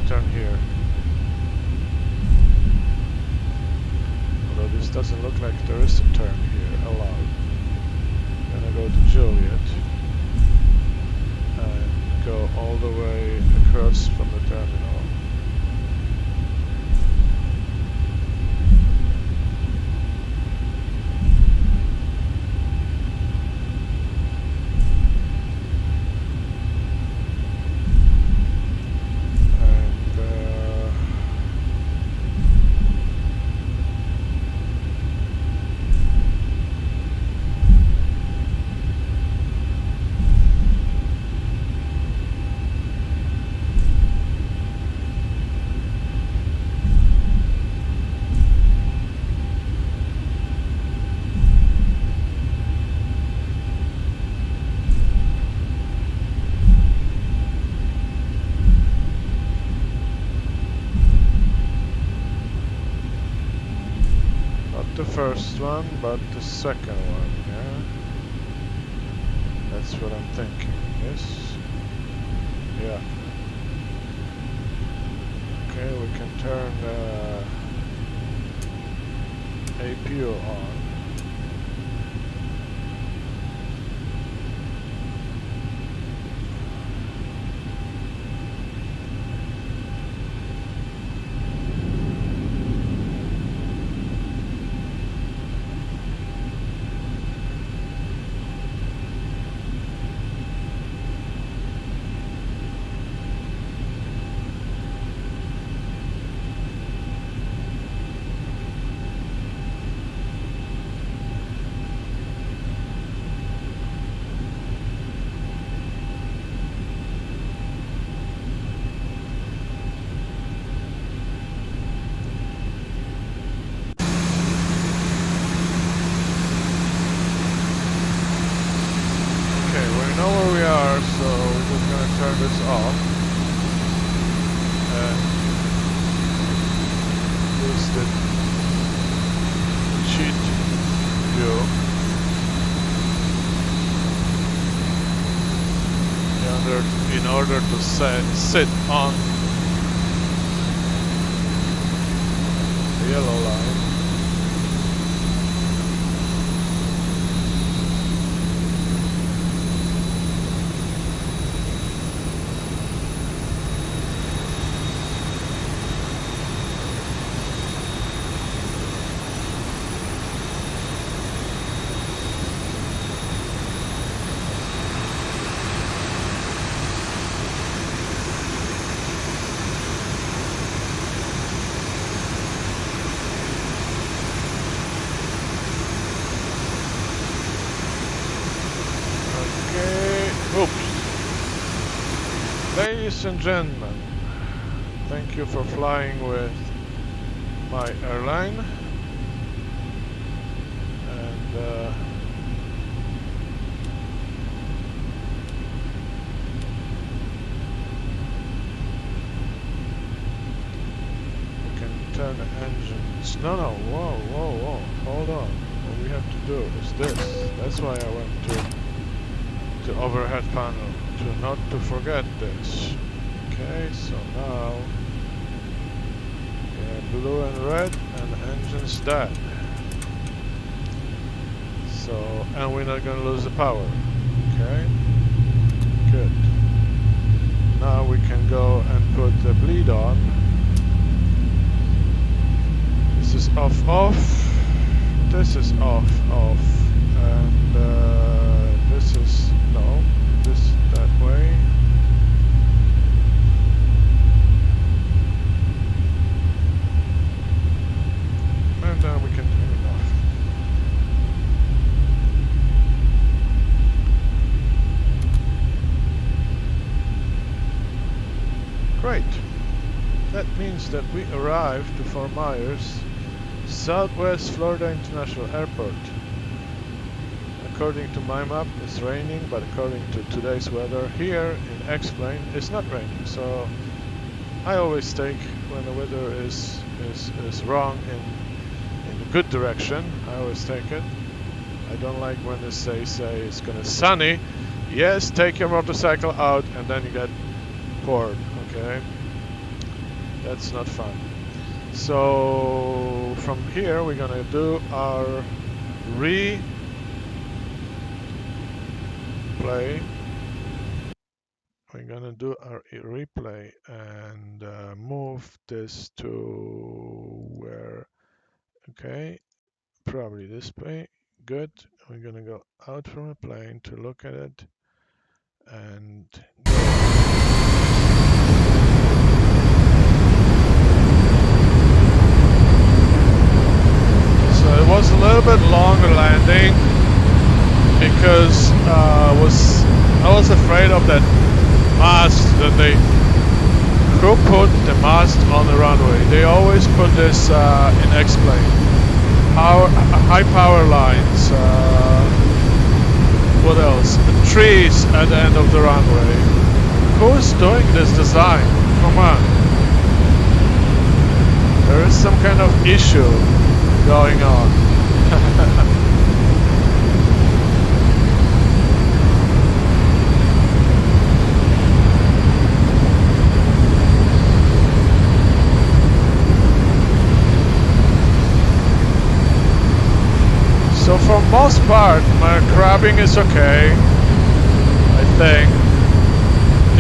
gonna turn here. Although this doesn't look like there is a turn here allowed. I'm gonna go to Juliet and go all the way across from the terminal. The first one, but the second one, yeah? That's what I'm thinking, yes? Yeah. Okay, we can turn APU on. Turn this off and use the cheat view in order to sit on the yellow line. Ladies and gentlemen, thank you for flying with my airline, and we can turn the engines. No, whoa, hold on. What we have to do is this. That's why I went to the overhead panel, not to forget this. Okay, so now blue and red, and the engine's dead. So, and we're not gonna lose the power. Okay, good. Now we can go and put the bleed on. This is off. This is off, and this is no. This that way. And then we can turn it off. Great. That means that we arrived to Fort Myers, Southwest Florida International Airport. According to my map, it's raining, but according to today's weather here in X-Plane, it's not raining. So I always take when the weather is wrong in the good direction. I always take it. I don't like when they say it's gonna sunny. Yes, take your motorcycle out, and then you get poured. Okay. That's not fun. So from here we're gonna do our replay. We're gonna do our replay and move this to where, okay, probably this way. Good. We're gonna go out from a plane to look at it and go. So it was a little bit longer landing because I was afraid of that mast that who put the mast on the runway. They always put this in X-plane. High power lines. What else? Trees at the end of the runway. Who's doing this design? Come on. There is some kind of issue going on. So for most part, my crabbing is okay, I think.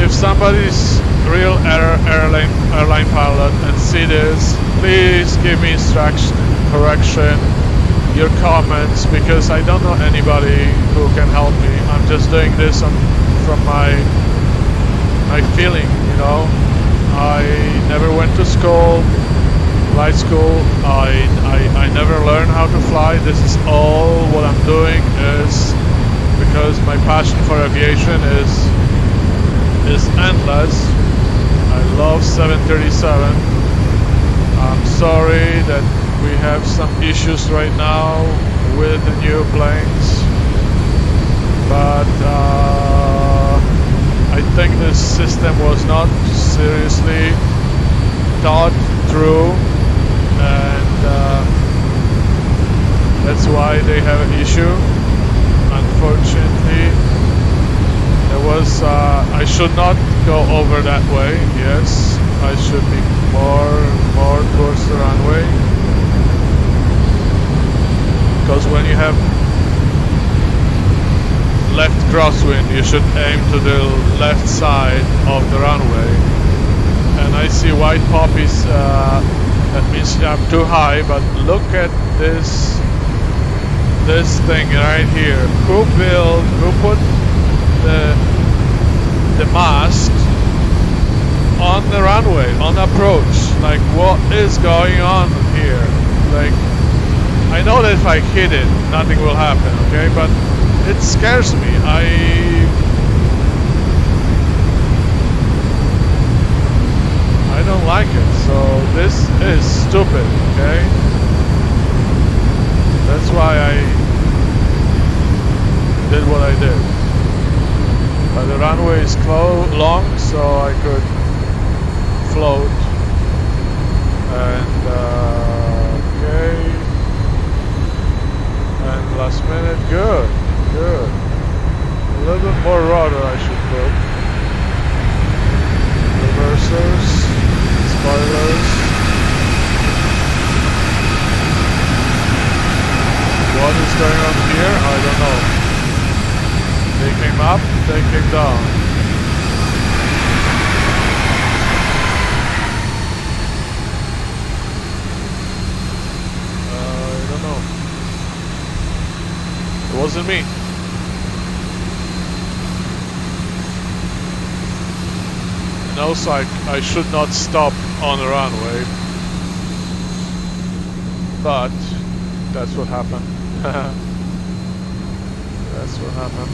If somebody's real airline pilot and see this, please give me instruction, correction, your comments, because I don't know anybody who can help me. I'm just doing this from my feeling, you know. I never went to school. Flight school, I never learned how to fly. This is all what I'm doing is because my passion for aviation is endless. I love 737. I'm sorry that we have some issues right now with the new planes, but I think this system was not seriously thought through. And that's why they have an issue. Unfortunately, there was. I should not go over that way. Yes, I should be more towards the runway. Because when you have left crosswind, you should aim to the left side of the runway. And I see white poppies. That means I'm too high, but look at this thing right here. Who put the mast on the runway, on approach? Like, what is going on here? Like, I know that if I hit it, nothing will happen, okay? But it scares me. I don't like it, so this is stupid, okay? That's why I did what I did. But the runway is long, so I could float. And, okay. And last minute, good. A little bit more rudder I should put. Reversers. Spoilers. What is going on here? I don't know. They came up, they came down. I don't know. It wasn't me. And also I should not stop on the runway, but that's what happened. That's what happened.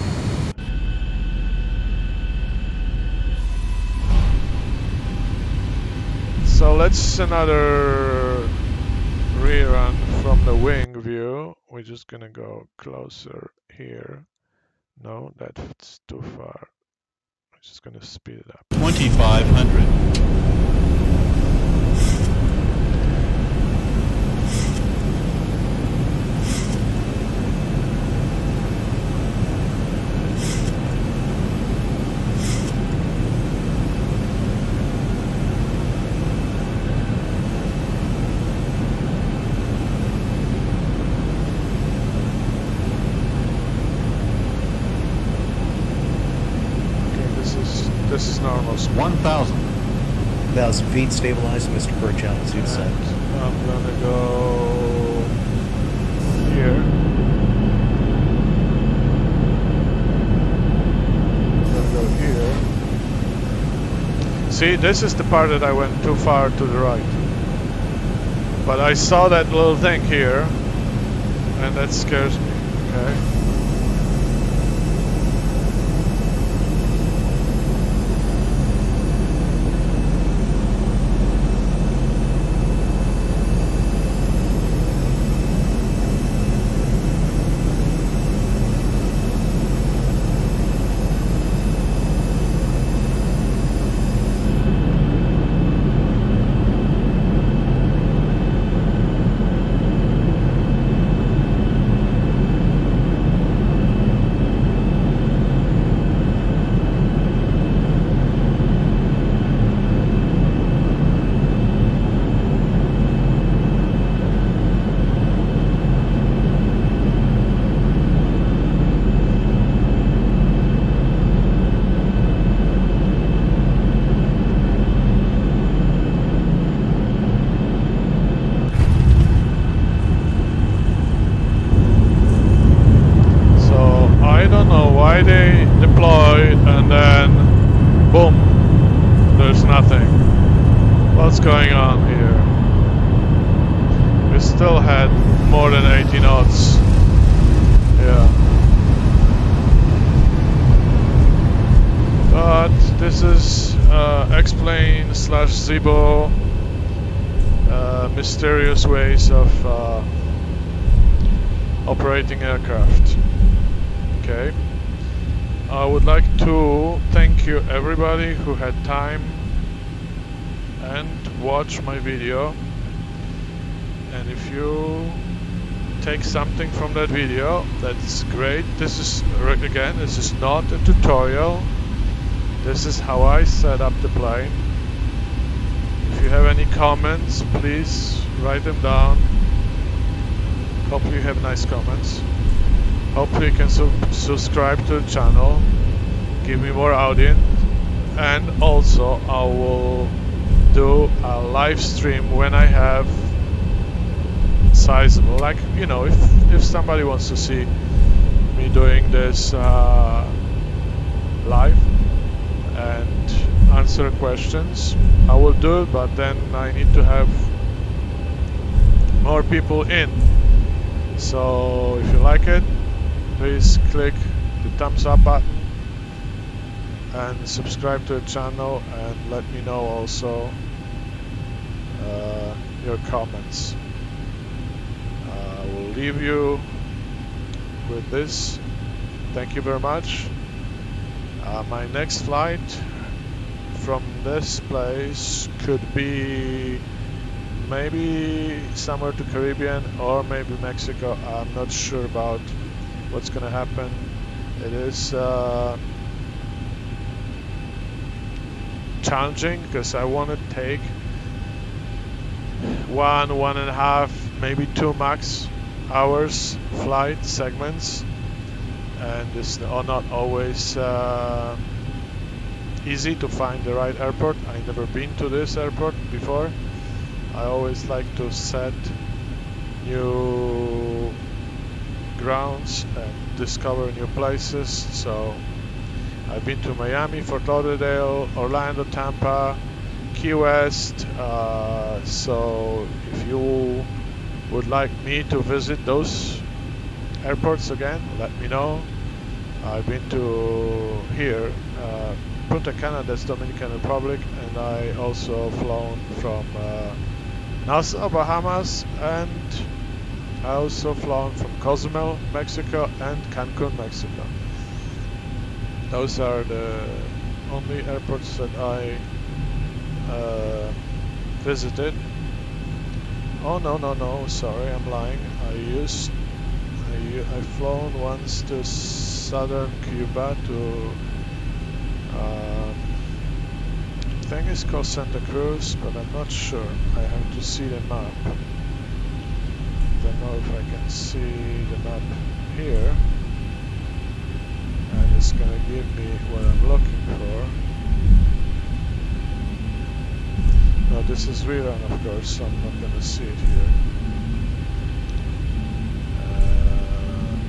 So let's another rerun from the wing view. We're just gonna go closer here. No, that's too far. I'm just gonna speed it up. 2500. 1,000. 1,000 feet, stabilize, Mr. Perch, altitude set. I'm gonna go here. I'm gonna go here. See, this is the part that I went too far to the right. But I saw that little thing here, and that scares me, okay? Why they deploy and then boom, there's nothing. What's going on here? We still had more than 80 knots. Yeah. But this is explain/ZEBO mysterious ways of operating aircraft. Okay. I would like to thank you everybody who had time and watch my video, and if you take something from that video, that's great. This is not a tutorial. This is how I set up the plane. If you have any comments, please write them down. Hopefully you have nice comments. Hopefully you can subscribe to the channel, give me more audience, and also I will do a live stream when I have sizable, like, you know, if somebody wants to see me doing this live and answer questions, I will do it, but then I need to have more people in. So if you like it, please click the thumbs up button and subscribe to the channel, and let me know also your comments. I will leave you with this. Thank you very much. My next flight from this place could be maybe somewhere to Caribbean or maybe Mexico. I'm not sure about what's gonna happen. It is challenging because I want to take 1.5, maybe 2 max hours flight segments, and it's not always easy to find the right airport. I've never been to this airport before. I always like to set new grounds and discover new places. So I've been to Miami, Fort Lauderdale, Orlando, Tampa, Key West. So if you would like me to visit those airports again, let me know. I've been to here, Punta Cana, that's Dominican Republic, and I also flown from Nassau, Bahamas, and I also flown from Cozumel, Mexico, and Cancun, Mexico. Those are the only airports that I visited. Oh no, sorry, I'm lying. I've flown once to southern Cuba to I think it's called Santa Cruz, but I'm not sure. I have to see the map. Don't know if I can see the map here, and it's gonna give me what I'm looking for. No, this is rerun, of course, so I'm not gonna see it here.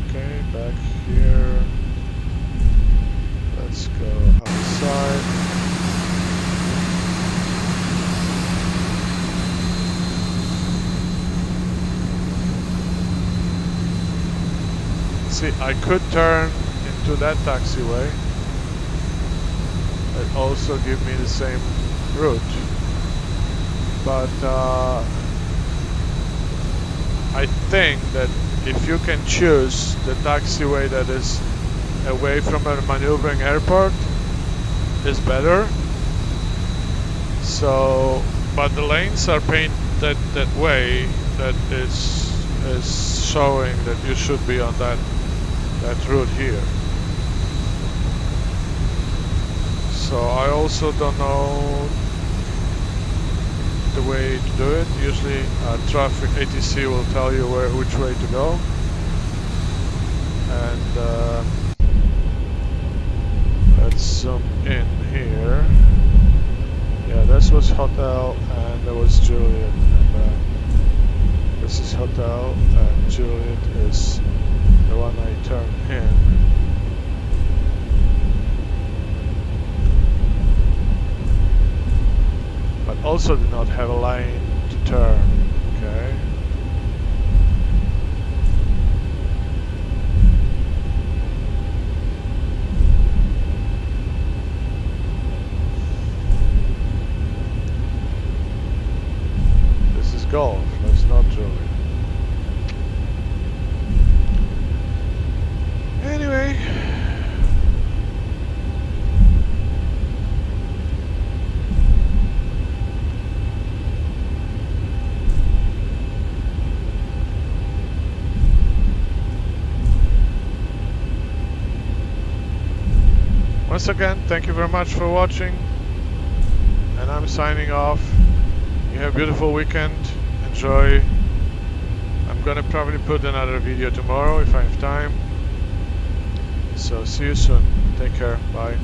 Okay, back here. Let's go outside. See, I could turn into that taxiway. It also give me the same route. But I think that if you can choose the taxiway that is away from a maneuvering airport, is better. So, but the lanes are painted that way that is showing that you should be on that route here. So I also don't know the way to do it. Usually traffic ATC will tell you which way to go. And let's zoom in here. Yeah, this was hotel and there was Juliet. And this is hotel and Juliet is the one I turned in. But also do not have a lane to turn, okay? This is golf, that's not Juliet. Anyway. Once again, thank you very much for watching, and I'm signing off. You have a beautiful weekend, enjoy. I'm gonna probably put another video tomorrow if I have time. So see you soon, take care, bye.